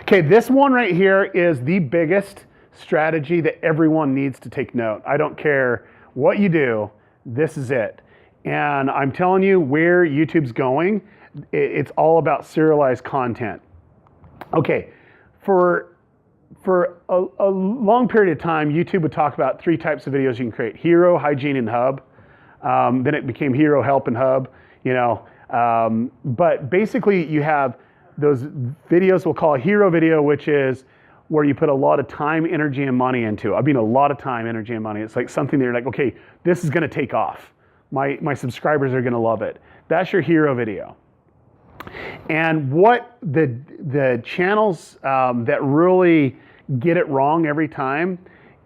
Okay, this one right here is the biggest strategy that everyone needs to take note. I don't care what you do, this is it. And I'm telling you where YouTube's going, it's all about serialized content. Okay, for a long period of time, YouTube would talk about 3 types of videos you can create: hero, hygiene, and hub. Then it became hero, help, and hub. You know, but basically you have those videos we'll call a hero video, which is where you put a lot of time, energy, and money into. I mean, a lot of time, energy, and money. It's like something that you're like, okay, this is going to take off. My subscribers are going to love it. That's your hero video. And what the channels that really get it wrong every time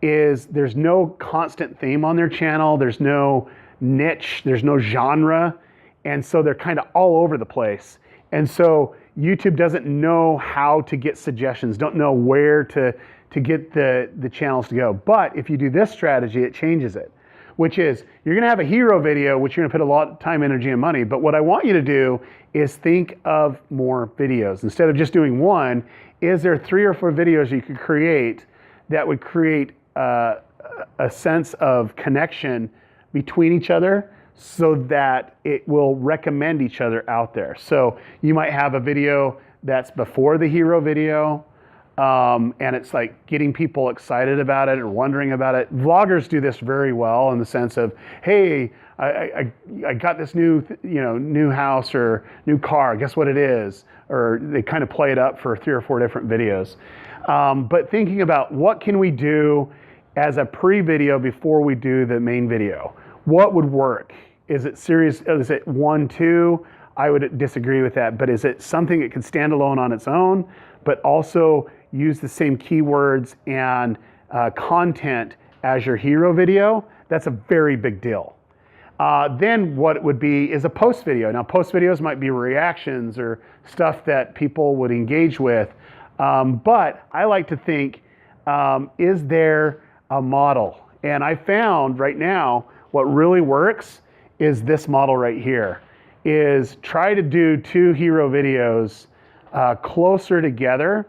is there's no constant theme on their channel. There's no niche. There's no genre. And so they're kind of all over the place. And so YouTube doesn't know how to get suggestions, don't know where to get the channels to go. But if you do this strategy, it changes it, which is you're going to have a hero video, which you're going to put a lot of time, energy, and money. But what I want you to do is think of more videos. Instead of just doing one, is there 3 or 4 videos you could create that would create a sense of connection between each other, so that it will recommend each other out there. So you might have a video that's before the hero video, and it's like getting people excited about it or wondering about it. Vloggers do this very well in the sense of, hey, I got this new house or new car. Guess what it is? Or they kind of play it up for 3 or 4 different videos. But thinking about what can we do as a pre-video before we do the main video? What would work? Is it serious? Is it 1, 2? I would disagree with that. But is it something that can stand alone on its own, but also use the same keywords and content as your hero video? That's a very big deal. Then what it would be is a post video. Now, post videos might be reactions or stuff that people would engage with. But I like to think, is there a model? And I found right now what really works is this model right here, is try to do 2 hero videos closer together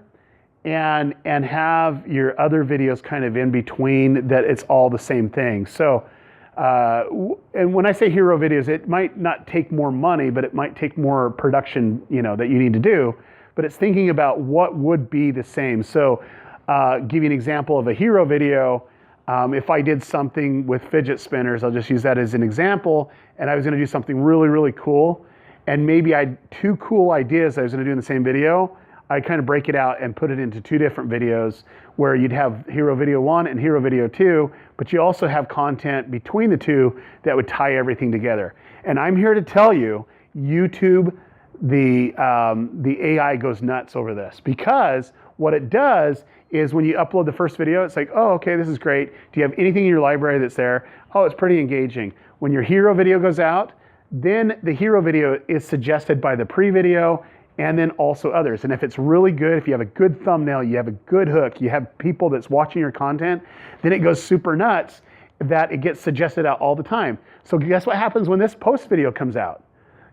and have your other videos kind of in between, that it's all the same thing. So, and when I say hero videos, it might not take more money, but it might take more production, that you need to do. But it's thinking about what would be the same. So, give you an example of a hero video. If I did something with fidget spinners, I'll just use that as an example, and I was going to do something really, really cool, and maybe I had 2 cool ideas I was going to do in the same video, I kind of break it out and put it into 2 different videos where you'd have hero video 1 and hero video 2, but you also have content between the 2 that would tie everything together. And I'm here to tell you, YouTube, the AI goes nuts over this, because what it does is when you upload the first video, it's like, oh, okay, this is great. Do you have anything in your library that's there? Oh, it's pretty engaging. When your hero video goes out, then the hero video is suggested by the pre-video and then also others. And if it's really good, if you have a good thumbnail, you have a good hook, you have people that's watching your content, then it goes super nuts that it gets suggested out all the time. So guess what happens when this post video comes out?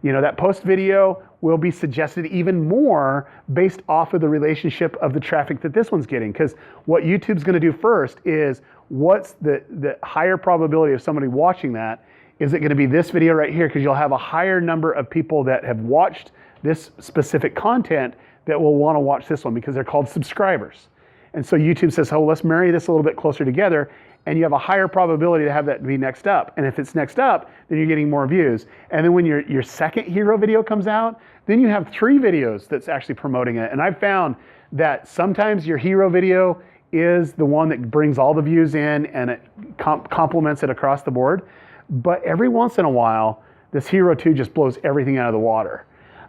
That post video will be suggested even more based off of the relationship of the traffic that this one's getting. Because what YouTube's going to do first is, what's the higher probability of somebody watching that? Is it going to be this video right here? Because you'll have a higher number of people that have watched this specific content that will want to watch this one, because they're called subscribers. And so YouTube says, oh, let's marry this a little bit closer together, and you have a higher probability to have that be next up. And if it's next up, then you're getting more views. And then when your second hero video comes out, then you have 3 videos that's actually promoting it. And I've found that sometimes your hero video is the one that brings all the views in and it complements it across the board. But every once in a while, this hero 2 just blows everything out of the water.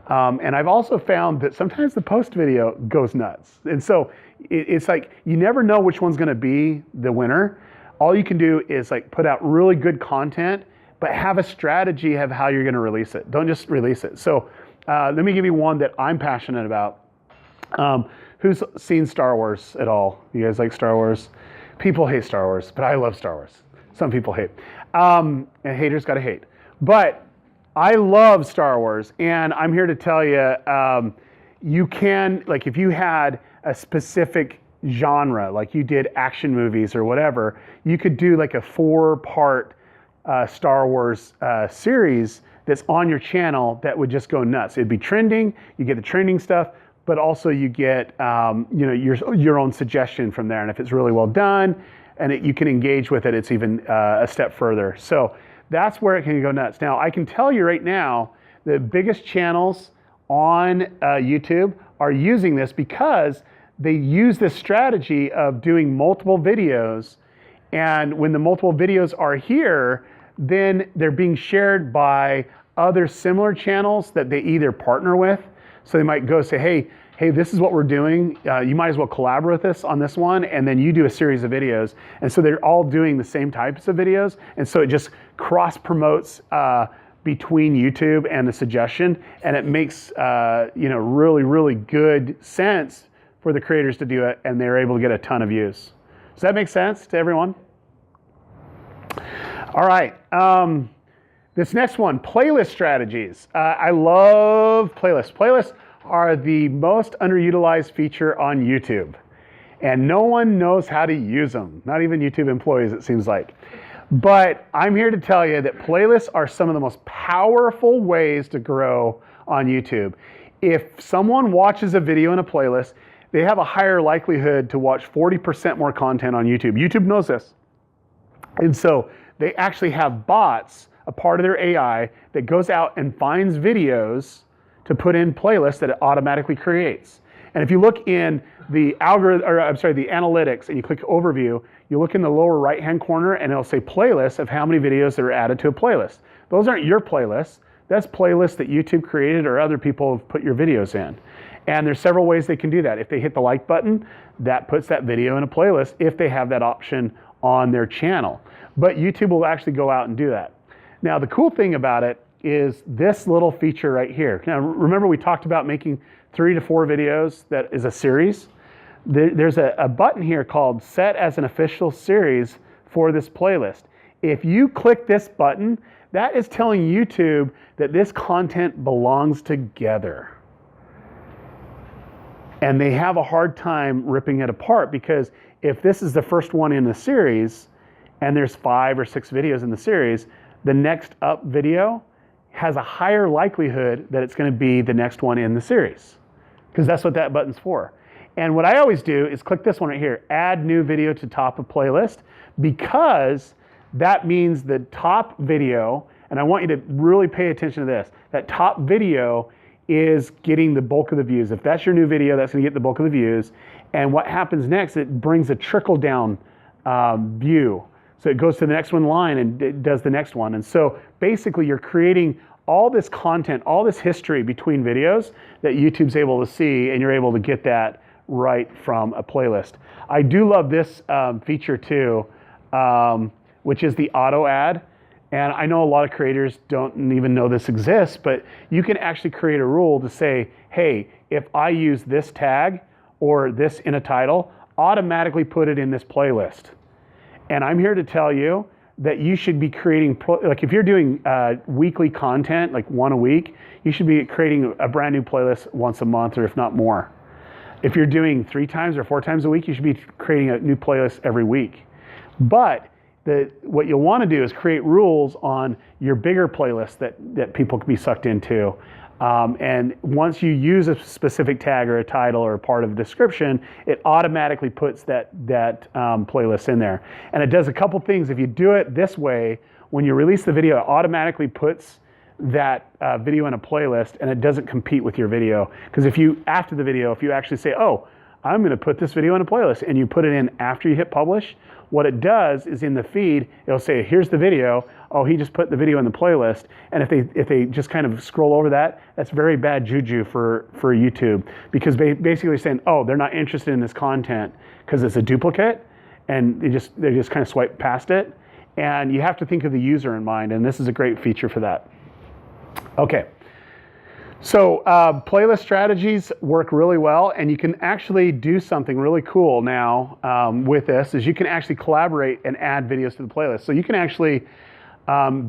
And I've also found that sometimes the post video goes nuts. And so it's like, you never know which one's gonna be the winner. All you can do is like put out really good content, but have a strategy of how you're gonna release it. Don't just release it. So let me give you one that I'm passionate about. Who's seen Star Wars at all? You guys like Star Wars? People hate Star Wars, but I love Star Wars. Some people hate. And haters gotta hate. But I love Star Wars, and I'm here to tell you, you can, like if you had a specific genre, like you did action movies or whatever, you could do like a 4-part Star Wars series that's on your channel that would just go nuts. It'd be trending, you get the trending stuff, but also you get your own suggestion from there. And if it's really well done and you can engage with it, it's even a step further. So that's where it can go nuts. Now, I can tell you right now, the biggest channels on YouTube are using this because they use this strategy of doing multiple videos. And when the multiple videos are here, then they're being shared by other similar channels that they either partner with. So they might go say, hey, this is what we're doing. You might as well collaborate with us on this one, and then you do a series of videos. And so they're all doing the same types of videos. And so it just cross promotes between YouTube and the suggestion. And it makes really, really good sense for the creators to do it, and they're able to get a ton of views. Does that make sense to everyone? All right. This next one, playlist strategies. I love playlists. Playlists are the most underutilized feature on YouTube, and no one knows how to use them, not even YouTube employees, it seems like. But I'm here to tell you that playlists are some of the most powerful ways to grow on YouTube. If someone watches a video in a playlist, they have a higher likelihood to watch 40% more content on YouTube. YouTube knows this. And so they actually have bots, a part of their AI, that goes out and finds videos to put in playlists that it automatically creates. And if you look in the the analytics, and you click overview, you look in the lower right-hand corner and it'll say playlists of how many videos that are added to a playlist. Those aren't your playlists. That's playlists that YouTube created or other people have put your videos in. And there's several ways they can do that. If they hit the like button, that puts that video in a playlist if they have that option on their channel. But YouTube will actually go out and do that. Now, the cool thing about it is this little feature right here. Now, remember we talked about making 3 to 4 videos that is a series? There's a button here called Set as an Official Series for this playlist. If you click this button, that is telling YouTube that this content belongs together. And they have a hard time ripping it apart, because if this is the first one in the series and there's 5 or 6 videos in the series, the next up video has a higher likelihood that it's going to be the next one in the series, because that's what that button's for. And what I always do is click this one right here, add new video to top of playlist, because that means the top video, and I want you to really pay attention to this, that top video is getting the bulk of the views. If that's your new video, that's going to get the bulk of the views. And what happens next, it brings a trickle down view. So it goes to the next one line and it does the next one. And so basically you're creating all this content, all this history between videos that YouTube's able to see, and you're able to get that right from a playlist. I do love this feature too, which is the auto ad. And I know a lot of creators don't even know this exists, but you can actually create a rule to say, hey, if I use this tag or this in a title, automatically put it in this playlist. And I'm here to tell you that you should be creating, like if you're doing weekly content, like 1 a week, you should be creating a brand new playlist once a month, or if not more. If you're doing 3 times or 4 times a week, you should be creating a new playlist every week. But what you'll want to do is create rules on your bigger playlists that people can be sucked into. And once you use a specific tag or a title or a part of a description, it automatically puts that playlist in there. And it does a couple things. If you do it this way, when you release the video, it automatically puts that video in a playlist, and it doesn't compete with your video. Because after the video, if you actually say, oh, I'm going to put this video in a playlist, and you put it in after you hit publish, what it does is in the feed, it'll say, here's the video. Oh, he just put the video in the playlist. And if they just kind of scroll over that, that's very bad juju for YouTube, because basically saying, oh, they're not interested in this content because it's a duplicate, and they just kind of swipe past it. And you have to think of the user in mind, and this is a great feature for that. Okay. So playlist strategies work really well, and you can actually do something really cool now with this, is you can actually collaborate and add videos to the playlist. So you can actually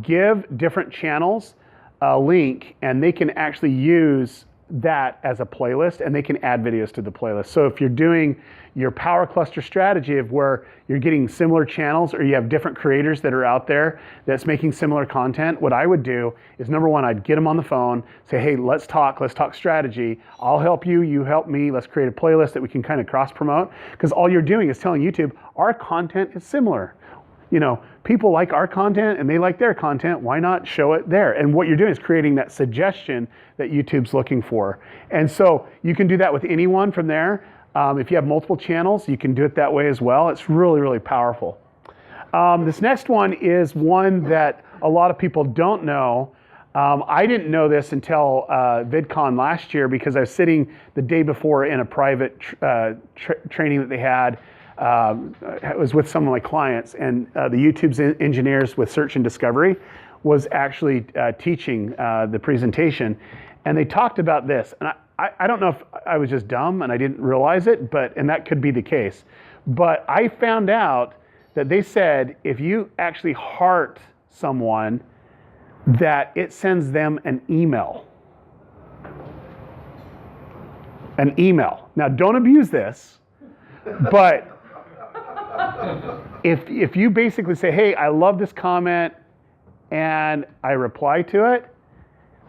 give different channels a link, and they can actually use that as a playlist, and they can add videos to the playlist. So if you're doing your power cluster strategy of where you're getting similar channels, or you have different creators that are out there that's making similar content, what I would do is, number one, I'd get them on the phone, say, hey, let's talk strategy. I'll help you, you help me. Let's create a playlist that we can kind of cross promote, because all you're doing is telling YouTube our content is similar. You know, people like our content and they like their content. Why not show it there? And what you're doing is creating that suggestion that YouTube's looking for. And so you can do that with anyone from there. If you have multiple channels, you can do it that way as well. It's really, really powerful. This next one is one that a lot of people don't know. I didn't know this until VidCon last year, because I was sitting the day before in a private training that they had. I was with some of my clients, and the YouTube's engineers with search and discovery was actually teaching the presentation, and they talked about this. And I don't know if I was just dumb and I didn't realize it, and that could be the case. But I found out that they said if you actually heart someone, that it sends them an email. An email. Now, don't abuse this, but if you basically say, hey, I love this comment, and I reply to it,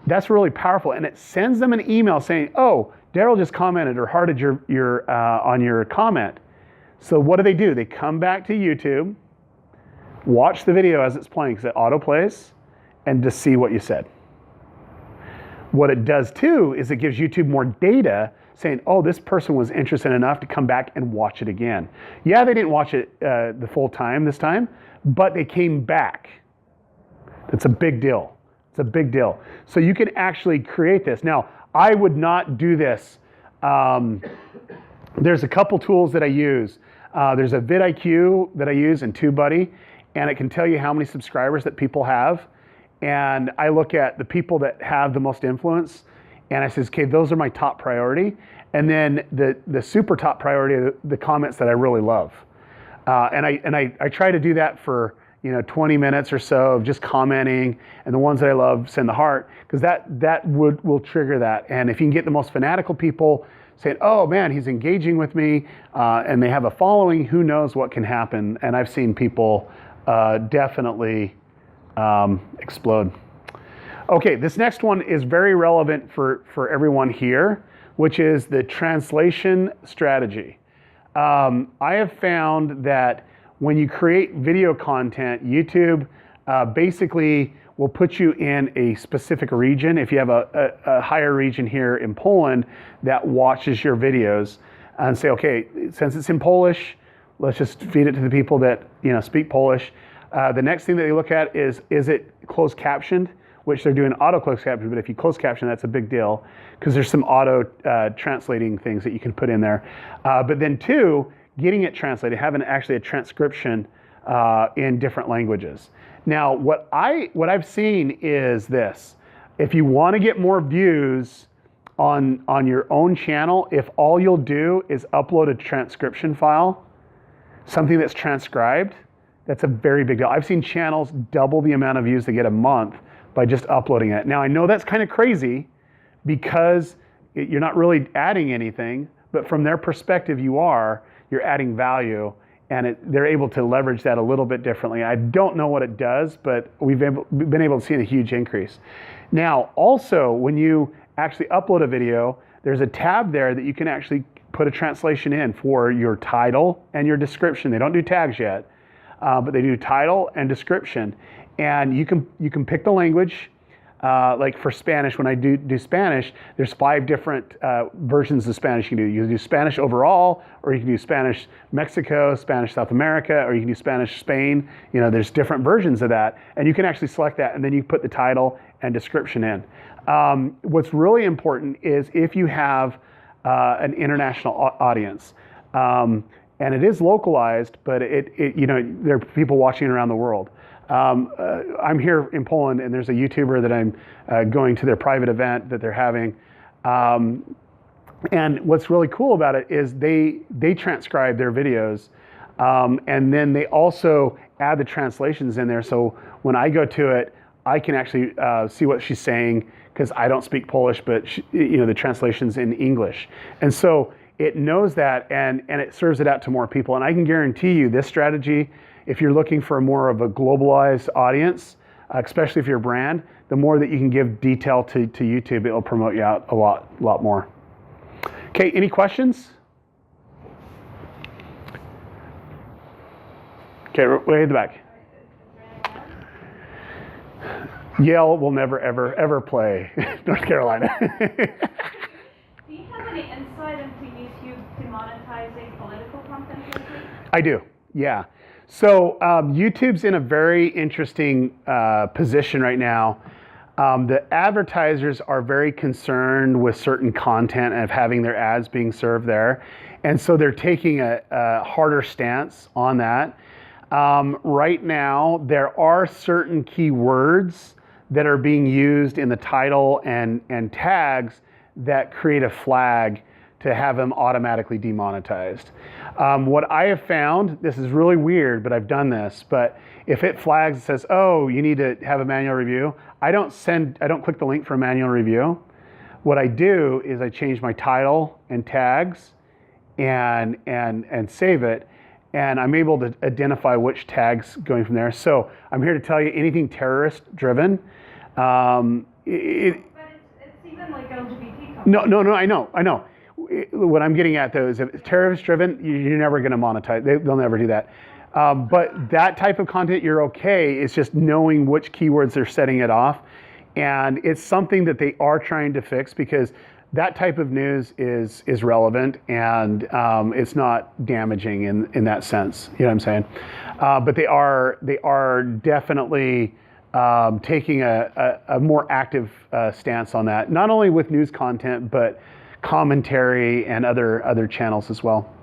That's really powerful, and it sends them an email saying, "Oh, Derral just commented or hearted your on your comment." So what do? They come back to YouTube, watch the video as it's playing because it autoplays, and just see what you said. What it does too is it gives YouTube more data saying, "Oh, this person was interested enough to come back and watch it again." Yeah, they didn't watch it the full time this time, but they came back. That's a big deal. It's a big deal. So you can actually create this. Now, I would not do this. There's a couple tools that I use. There's a vidIQ that I use and TubeBuddy, and it can tell you how many subscribers that people have. And I look at the people that have the most influence, and I says, okay, those are my top priority. And then the super top priority are the comments that I really love. And I try to do that for 20 minutes or so of just commenting, and the ones that I love send the heart, because that will trigger that. And if you can get the most fanatical people saying, "Oh man, he's engaging with me," and they have a following, who knows what can happen. And I've seen people definitely explode. Okay, this next one is very relevant for everyone here, which is the translation strategy. I have found that when you create video content, YouTube basically will put you in a specific region. If you have a higher region here in Poland that watches your videos, and say, okay, since it's in Polish, let's just feed it to the people that speak Polish. The next thing that they look at is it closed captioned, which they're doing auto closed caption, but if you close caption, that's a big deal because there's some auto translating things that you can put in there. But then two, getting it translated, having actually a transcription in different languages. Now, what I've seen is this: if you want to get more views on your own channel, if all you'll do is upload a transcription file, something that's transcribed, that's a very big deal. I've seen channels double the amount of views they get a month by just uploading it. Now, I know that's kind of crazy because you're not really adding anything, but from their perspective, you're adding value, and they're able to leverage that a little bit differently. I don't know what it does, but we've been able to see a huge increase. Now, also, when you actually upload a video, there's a tab there that you can actually put a translation in for your title and your description. They don't do tags yet, but they do title and description. And you can pick the language. Like for Spanish, when I do Spanish, there's 5 different versions of Spanish you can do. You can do Spanish overall, or you can do Spanish Mexico, Spanish South America, or you can do Spanish Spain. There's different versions of that. And you can actually select that, and then you put the title and description in. What's really important is if you have an international audience, and it is localized, but there are people watching around the world. I'm here in Poland, and there's a YouTuber that I'm going to their private event that they're having. And what's really cool about it is they transcribe their videos, and then they also add the translations in there. So when I go to it, I can actually see what she's saying because I don't speak Polish, but the translation's in English. And so it knows that, and it serves it out to more people. And I can guarantee you this strategy, if you're looking for more of a globalized audience, especially if you're a brand, the more that you can give detail to YouTube, it'll promote you out a lot more. Okay, any questions? Okay, way in the back. Yale will never, ever play North Carolina. Do you have any insight into YouTube demonetizing political content lately? I do, yeah. So YouTube's in a very interesting position right now. The advertisers are very concerned with certain content and of having their ads being served there. And so they're taking a harder stance on that. Right now, there are certain keywords that are being used in the title and tags that create a flag to have them automatically demonetized. What I have found, this is really weird, but I've done this, but if it flags and says, oh, you need to have a manual review, I don't click the link for a manual review. What I do is I change my title and tags and save it, and I'm able to identify which tags going from there. So I'm here to tell you anything terrorist driven. But No, I know. What I'm getting at though is if it's terrorist driven, you're never going to monetize. They'll never do that. But that type of content, you're okay. It's just knowing which keywords they're setting it off. And it's something that they are trying to fix because that type of news is relevant and it's not damaging in that sense. You know what I'm saying? But they are definitely taking a more active stance on that, not only with news content, but commentary and other channels as well.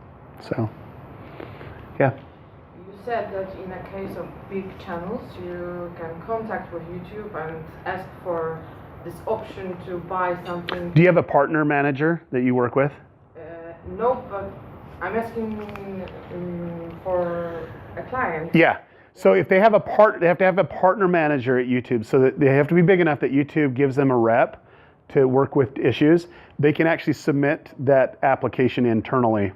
So, yeah. You said that in a case of big channels, you can contact with YouTube and ask for this option to buy something. Do you have a partner manager that you work with? No, but I'm asking for a client. Yeah. So if they have they have to have a partner manager at YouTube, so that they have to be big enough that YouTube gives them a rep to work with issues. They can actually submit that application internally.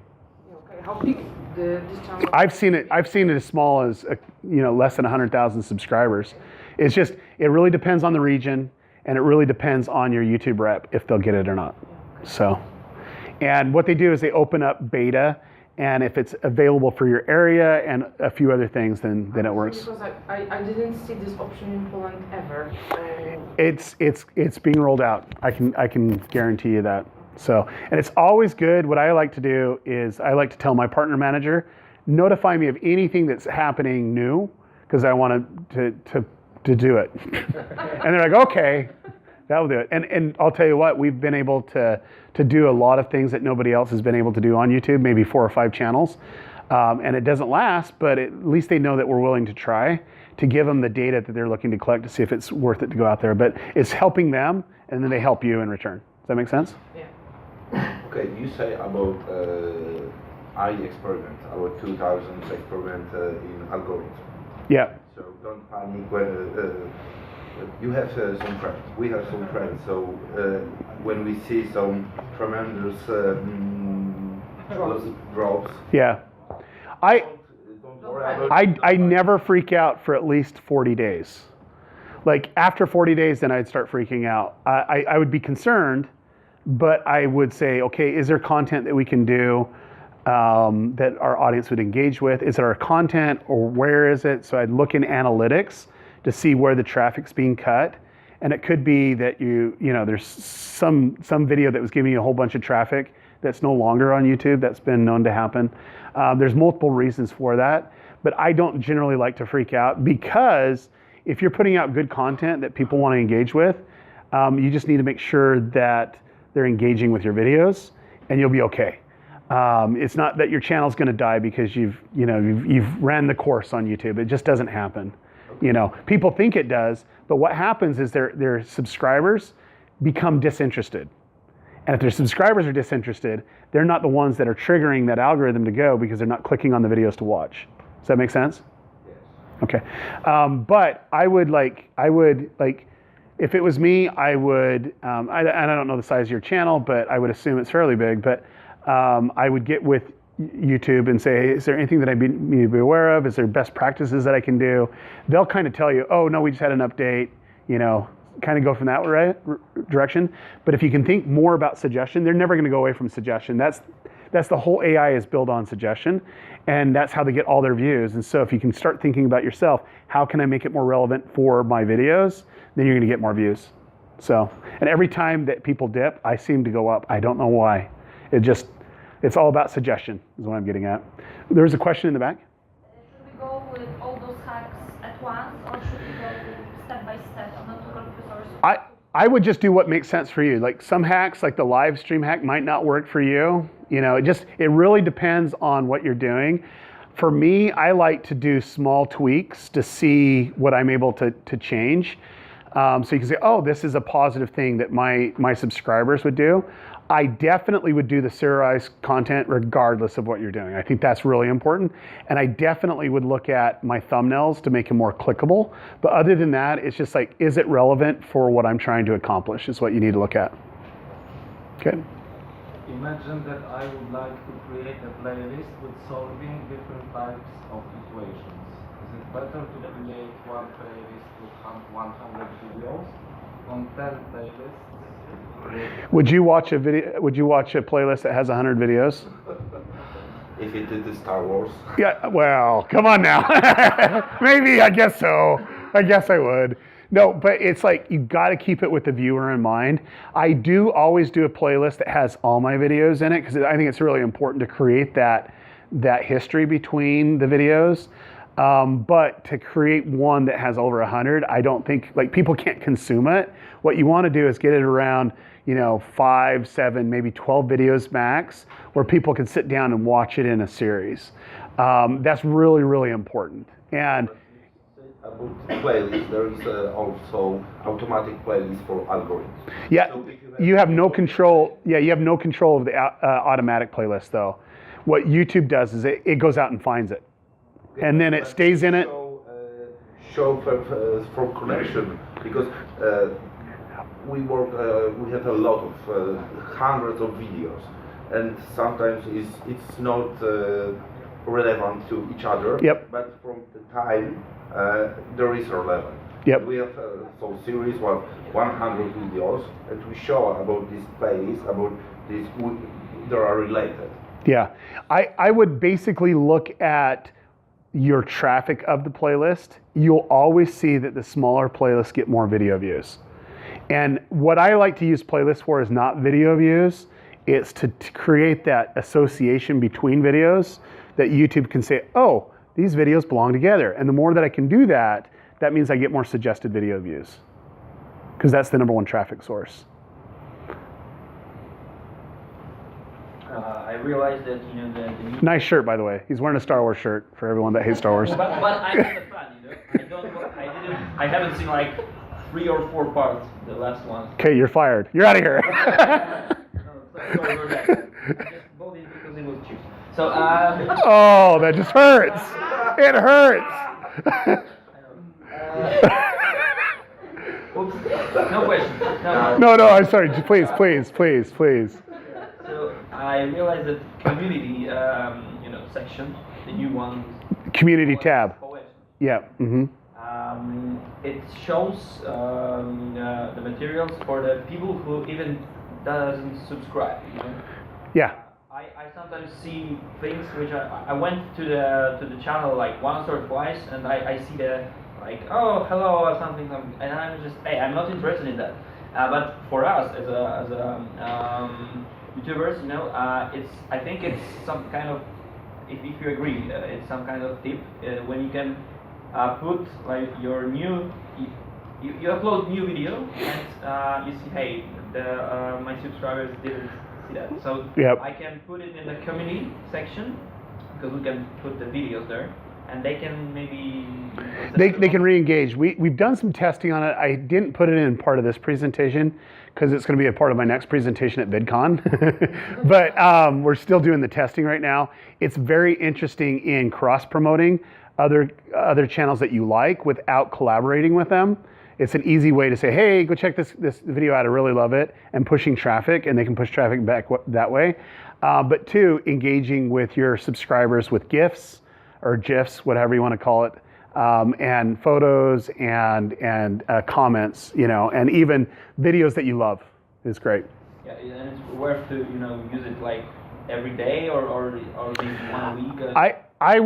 Okay. How big this channel? I've seen it as small as less than 100,000 subscribers. It's just it really depends on the region, and it really depends on your YouTube rep if they'll get it or not. So, and what they do is they open up beta. And if it's available for your area and a few other things, then it works. Because I didn't see this option in Poland ever. It's being rolled out. I can guarantee you that. So, and it's always good. What I like to do is I like to tell my partner manager, notify me of anything that's happening new, because I want to do it. And they're like, okay, that'll do it. And I'll tell you what, we've been able to do a lot of things that nobody else has been able to do on YouTube, maybe 4 or 5 channels. And it doesn't last, but at least they know that we're willing to try to give them the data that they're looking to collect to see if it's worth it to go out there. But it's helping them, and then they help you in return. Does that make sense? Yeah. Okay, you say about I experiment, our 2000 experiment in algorithm. Yeah. So don't panic when you have some friends. We have some friends. So when we see some tremendous drops, Yeah. don't worry about I never freak out for at least 40 days. Like after 40 days, then I'd start freaking out. I would be concerned, but I would say, okay, is there content that we can do that our audience would engage with? Is it our content or where is it? So I'd look in analytics to see where the traffic's being cut. And it could be that there's some video that was giving you a whole bunch of traffic that's no longer on YouTube. That's been known to happen. There's multiple reasons for that, but I don't generally like to freak out, because if you're putting out good content that people want to engage with, you just need to make sure that they're engaging with your videos, and you'll be okay. It's not that your channel's going to die because you've ran the course on YouTube. It just doesn't happen. People think it does, but what happens is their subscribers become disinterested. And if their subscribers are disinterested, they're not the ones that are triggering that algorithm to go, because they're not clicking on the videos to watch. Does that make sense? Yes. Okay. But I would if it was me, I would, I don't know the size of your channel, but I would assume it's fairly big, but I would get with YouTube and say, is there anything that I need to be aware of? Is there best practices that I can do? They'll kind of tell you, oh no, we just had an update, kind of go from that direction. But if you can think more about suggestion, they're never going to go away from suggestion. That's the whole AI is built on suggestion, and that's how they get all their views. And so if you can start thinking about yourself, how can I make it more relevant for my videos? Then you're going to get more views. So, and every time that people dip, I seem to go up. I don't know why. It's all about suggestion is what I'm getting at. There's a question in the back. Should we go with all those hacks at once, or should we go step by step, not to confuse I would just do what makes sense for you. Like some hacks, like the live stream hack, might not work for you. It really depends on what you're doing. For me, I like to do small tweaks to see what I'm able to change. So you can say, oh, this is a positive thing that my subscribers would do. I definitely would do the serialized content regardless of what you're doing. I think that's really important. And I definitely would look at my thumbnails to make them more clickable. But other than that, it's just like, is it relevant for what I'm trying to accomplish is what you need to look at. Okay. Imagine that I would like to create a playlist with solving different types of equations. Is it better to create one playlist with 100 videos on 10 playlists Would you watch a video? Would you watch a playlist that has 100 videos? If it is Star Wars. Yeah. Well, come on now. Maybe. I guess so. I guess I would. No, but it's like you got to keep it with the viewer in mind. I do always do a playlist that has all my videos in it because I think it's really important to create that history between the videos. But to create one that has over 100, I don't think, like, people can't consume it. What you want to do is get it around, 5, 7, maybe 12 videos max, where people can sit down and watch it in a series. That's really, really important. And About playlist, there is also automatic playlist for algorithms. yeah, So if you have no control. Yeah, you have no control of the automatic playlist, though. What YouTube does is it goes out and finds it, and then it stays in it. Show for connection, because we work. We have a lot of hundreds of videos, and sometimes it's not relevant to each other. Yep. But from the time there is relevant. Yep. We have so series of 100 videos, and we show about this place, about this. They are related. Yeah, I would basically look at your traffic of the playlist. You'll always see that the smaller playlists get more video views. And what I like to use playlists for is not video views. It's to create that association between videos that YouTube can say, oh, these videos belong together. And the more that I can do that, that means I get more suggested video views, because that's the #1 traffic source. I realized that the new Nice shirt, by the way. He's wearing a Star Wars shirt for everyone that hates Star Wars. but I'm not a fan, I haven't seen like 3 or 4 parts, the last one. Okay, you're fired. You're out of here. Sorry for that. I just bought it because it was cheap. So Oh, that just hurts. It hurts. oops, no question. No, I'm sorry. Please. So I realized that community, section, the new one. Community tab. Yeah. Mm-hmm. It shows the materials for the people who even doesn't subscribe. Yeah. I sometimes see things which I went to the channel like once or twice, and I see the like, oh, hello or something, and I'm just, hey, I'm not interested in that. But for us as YouTubers, I think it's some kind of, if you agree, it's some kind of tip when you can put like your new, you upload new video and you see, hey, my subscribers didn't see that, so yep. I can put it in the community section because we can put the videos there. And they can maybe... They can re-engage. We've done some testing on it. I didn't put it in part of this presentation because it's going to be a part of my next presentation at VidCon. But we're still doing the testing right now. It's very interesting in cross-promoting other channels that you like without collaborating with them. It's an easy way to say, hey, go check this video out. I really love it. And pushing traffic, and they can push traffic back that way. But 2, engaging with your subscribers with GIFs, or GIFs, whatever you want to call it, and photos and comments, and even videos that you love is great. Yeah, and it's worth to use it like every day or maybe 1 week. I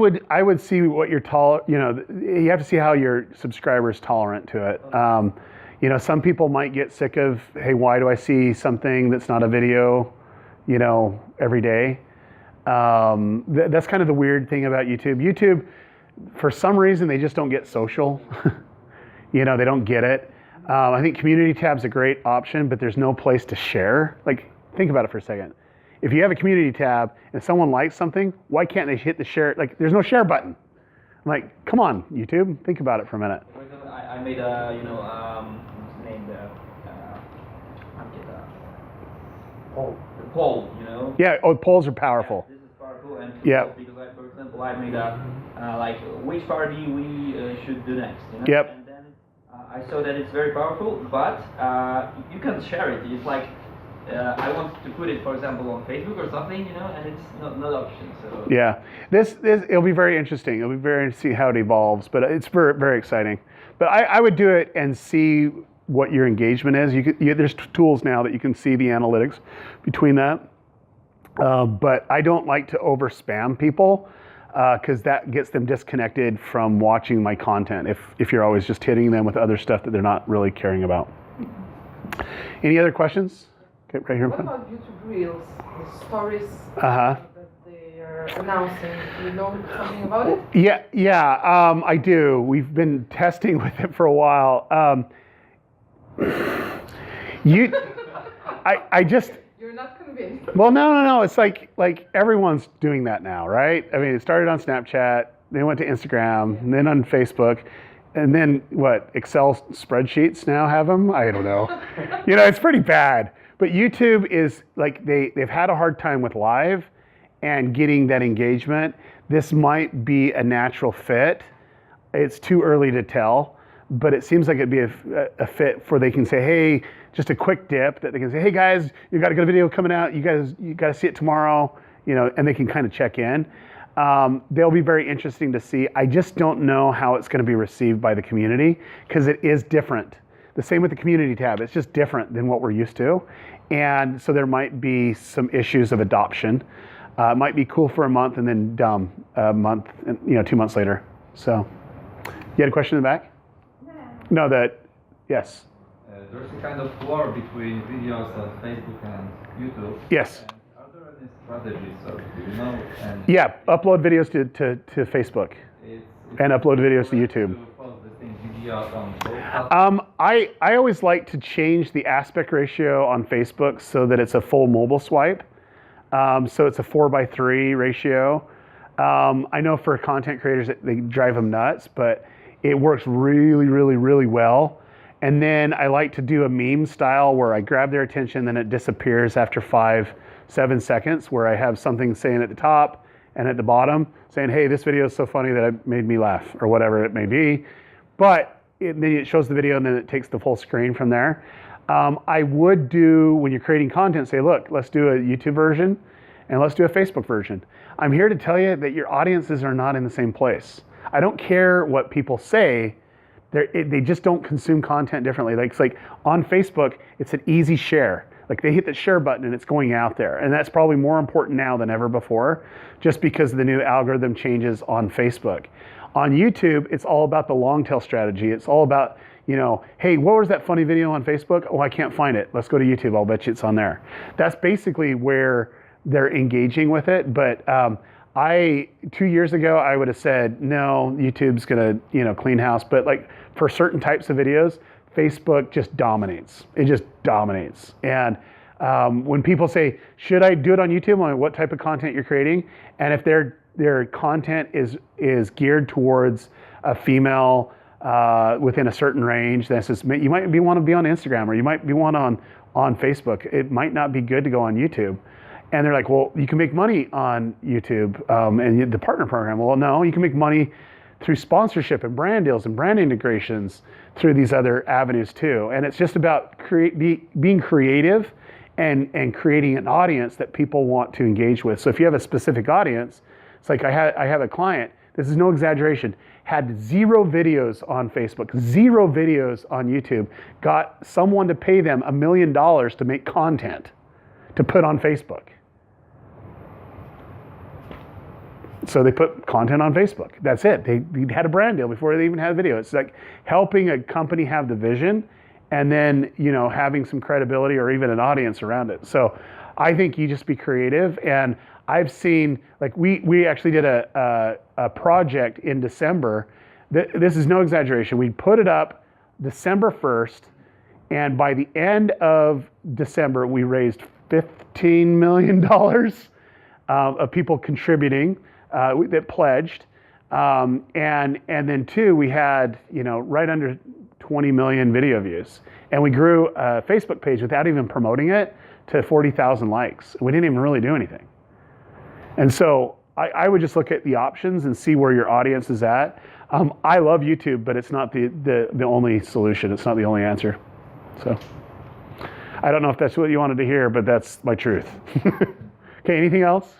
would see what your you have to see how your subscriber's tolerant to it. Some people might get sick of, hey, why do I see something that's not a video, every day? That's kind of the weird thing about YouTube. YouTube, for some reason, they just don't get social. They don't get it. I think community tab's a great option, but there's no place to share. Like, think about it for a second. If you have a community tab and someone likes something, why can't they hit the share? Like, there's no share button. I'm like, come on, YouTube, think about it for a minute. For example, I made a, what's the name, the poll, Yeah, polls are powerful. Yeah, this is powerful, and Yeah. because for example, I made a like which party we should do next. Yep. And then I saw that it's very powerful, but you can share it. It's like I want to put it, for example, on Facebook or something, and it's not option. So Yeah, this it'll be very interesting. It'll be very interesting how it evolves, but it's very, very exciting. But I would do it and see what your engagement is. There's tools now that you can see the analytics between that. But I don't like to over spam people because that gets them disconnected from watching my content if you're always just hitting them with other stuff that they're not really caring about. Any other questions? Okay, right here. What about YouTube Reels, the stories Uh-huh. that they are announcing? Do you know something about it? Yeah, I do. We've been testing with it for a while. I just... You're not convinced. Well, no. It's like everyone's doing that now, right? I mean, it started on Snapchat, then went to Instagram, and then on Facebook, and then what? Excel spreadsheets now have them? I don't know. It's pretty bad. But YouTube is like they've had a hard time with live and getting that engagement. This might be a natural fit. It's too early to tell, but it seems like it'd be a fit for they can say, hey, just a quick dip that they can say, hey guys, you got a good video coming out. You got to see it tomorrow, and they can kind of check in. They'll be very interesting to see. I just don't know how it's going to be received by the community because it is different. The same with the community tab. It's just different than what we're used to. And so there might be some issues of adoption. It might be cool for a month and then dumb a month, 2 months later. So you had a question in the back? No, yes. There's a kind of war between videos on Facebook and YouTube. Yes. And are there any strategies, or do you know? And Yeah, upload videos to Facebook and upload videos to YouTube. To post the same videos on both platforms? I always like to change the aspect ratio on Facebook so that it's a full mobile swipe. So it's a 4:3 ratio. I know for content creators, they drive them nuts, but it works really, really, really well. And then I like to do a meme style where I grab their attention, then it disappears after 5-7 seconds, where I have something saying at the top and at the bottom saying, hey, this video is so funny that it made me laugh, or whatever it may be. But then it shows the video and then it takes the full screen from there. I would do, when you're creating content, say, look, let's do a YouTube version and let's do a Facebook version. I'm here to tell you that your audiences are not in the same place. I don't care what people say. They just don't consume content differently. It's like on Facebook, it's an easy share. Like they hit the share button and it's going out there. And that's probably more important now than ever before, just because of the new algorithm changes on Facebook. On YouTube, it's all about the long tail strategy. It's all about, hey, what was that funny video on Facebook? Oh, I can't find it. Let's go to YouTube. I'll bet you it's on there. That's basically where they're engaging with it. But 2 years ago, I would have said, no, YouTube's gonna, clean house. But for certain types of videos, Facebook just dominates. It just dominates. And when people say, should I do it on YouTube? I'm like, what type of content you're creating? And if their content is geared towards a female within a certain range, then it says, you might want to be on Instagram, or you might be one on Facebook. It might not be good to go on YouTube. And they're like, well, you can make money on YouTube and the partner program. Well, no, you can make money through sponsorship and brand deals and brand integrations through these other avenues too. And it's just about being creative and creating an audience that people want to engage with. So if you have a specific audience, it's like I have a client, this is no exaggeration, had 0 videos on Facebook, 0 videos on YouTube, got someone to pay them $1 million to make content to put on Facebook. So they put content on Facebook. That's it. They had a brand deal before they even had a video. It's like helping a company have the vision and then, having some credibility or even an audience around it. So I think you just be creative. And I've seen, we actually did a project in December. This is no exaggeration. We put it up December 1st. And by the end of December, we raised $15 million of people contributing that pledged. And then 2, we had, right under 20 million video views. And we grew a Facebook page without even promoting it to 40,000 likes. We didn't even really do anything. And so I would just look at the options and see where your audience is at. I love YouTube, but it's not the only solution. It's not the only answer. So I don't know if that's what you wanted to hear, but that's my truth. Okay, anything else?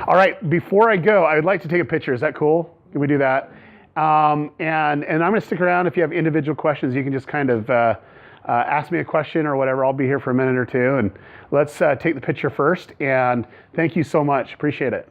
All right, before I go, I would like to take a picture. Is that cool? Can we do that? And I'm going to stick around. If you have individual questions, you can just kind of ask me a question or whatever. I'll be here for a minute or two. And let's take the picture first. And thank you so much. Appreciate it.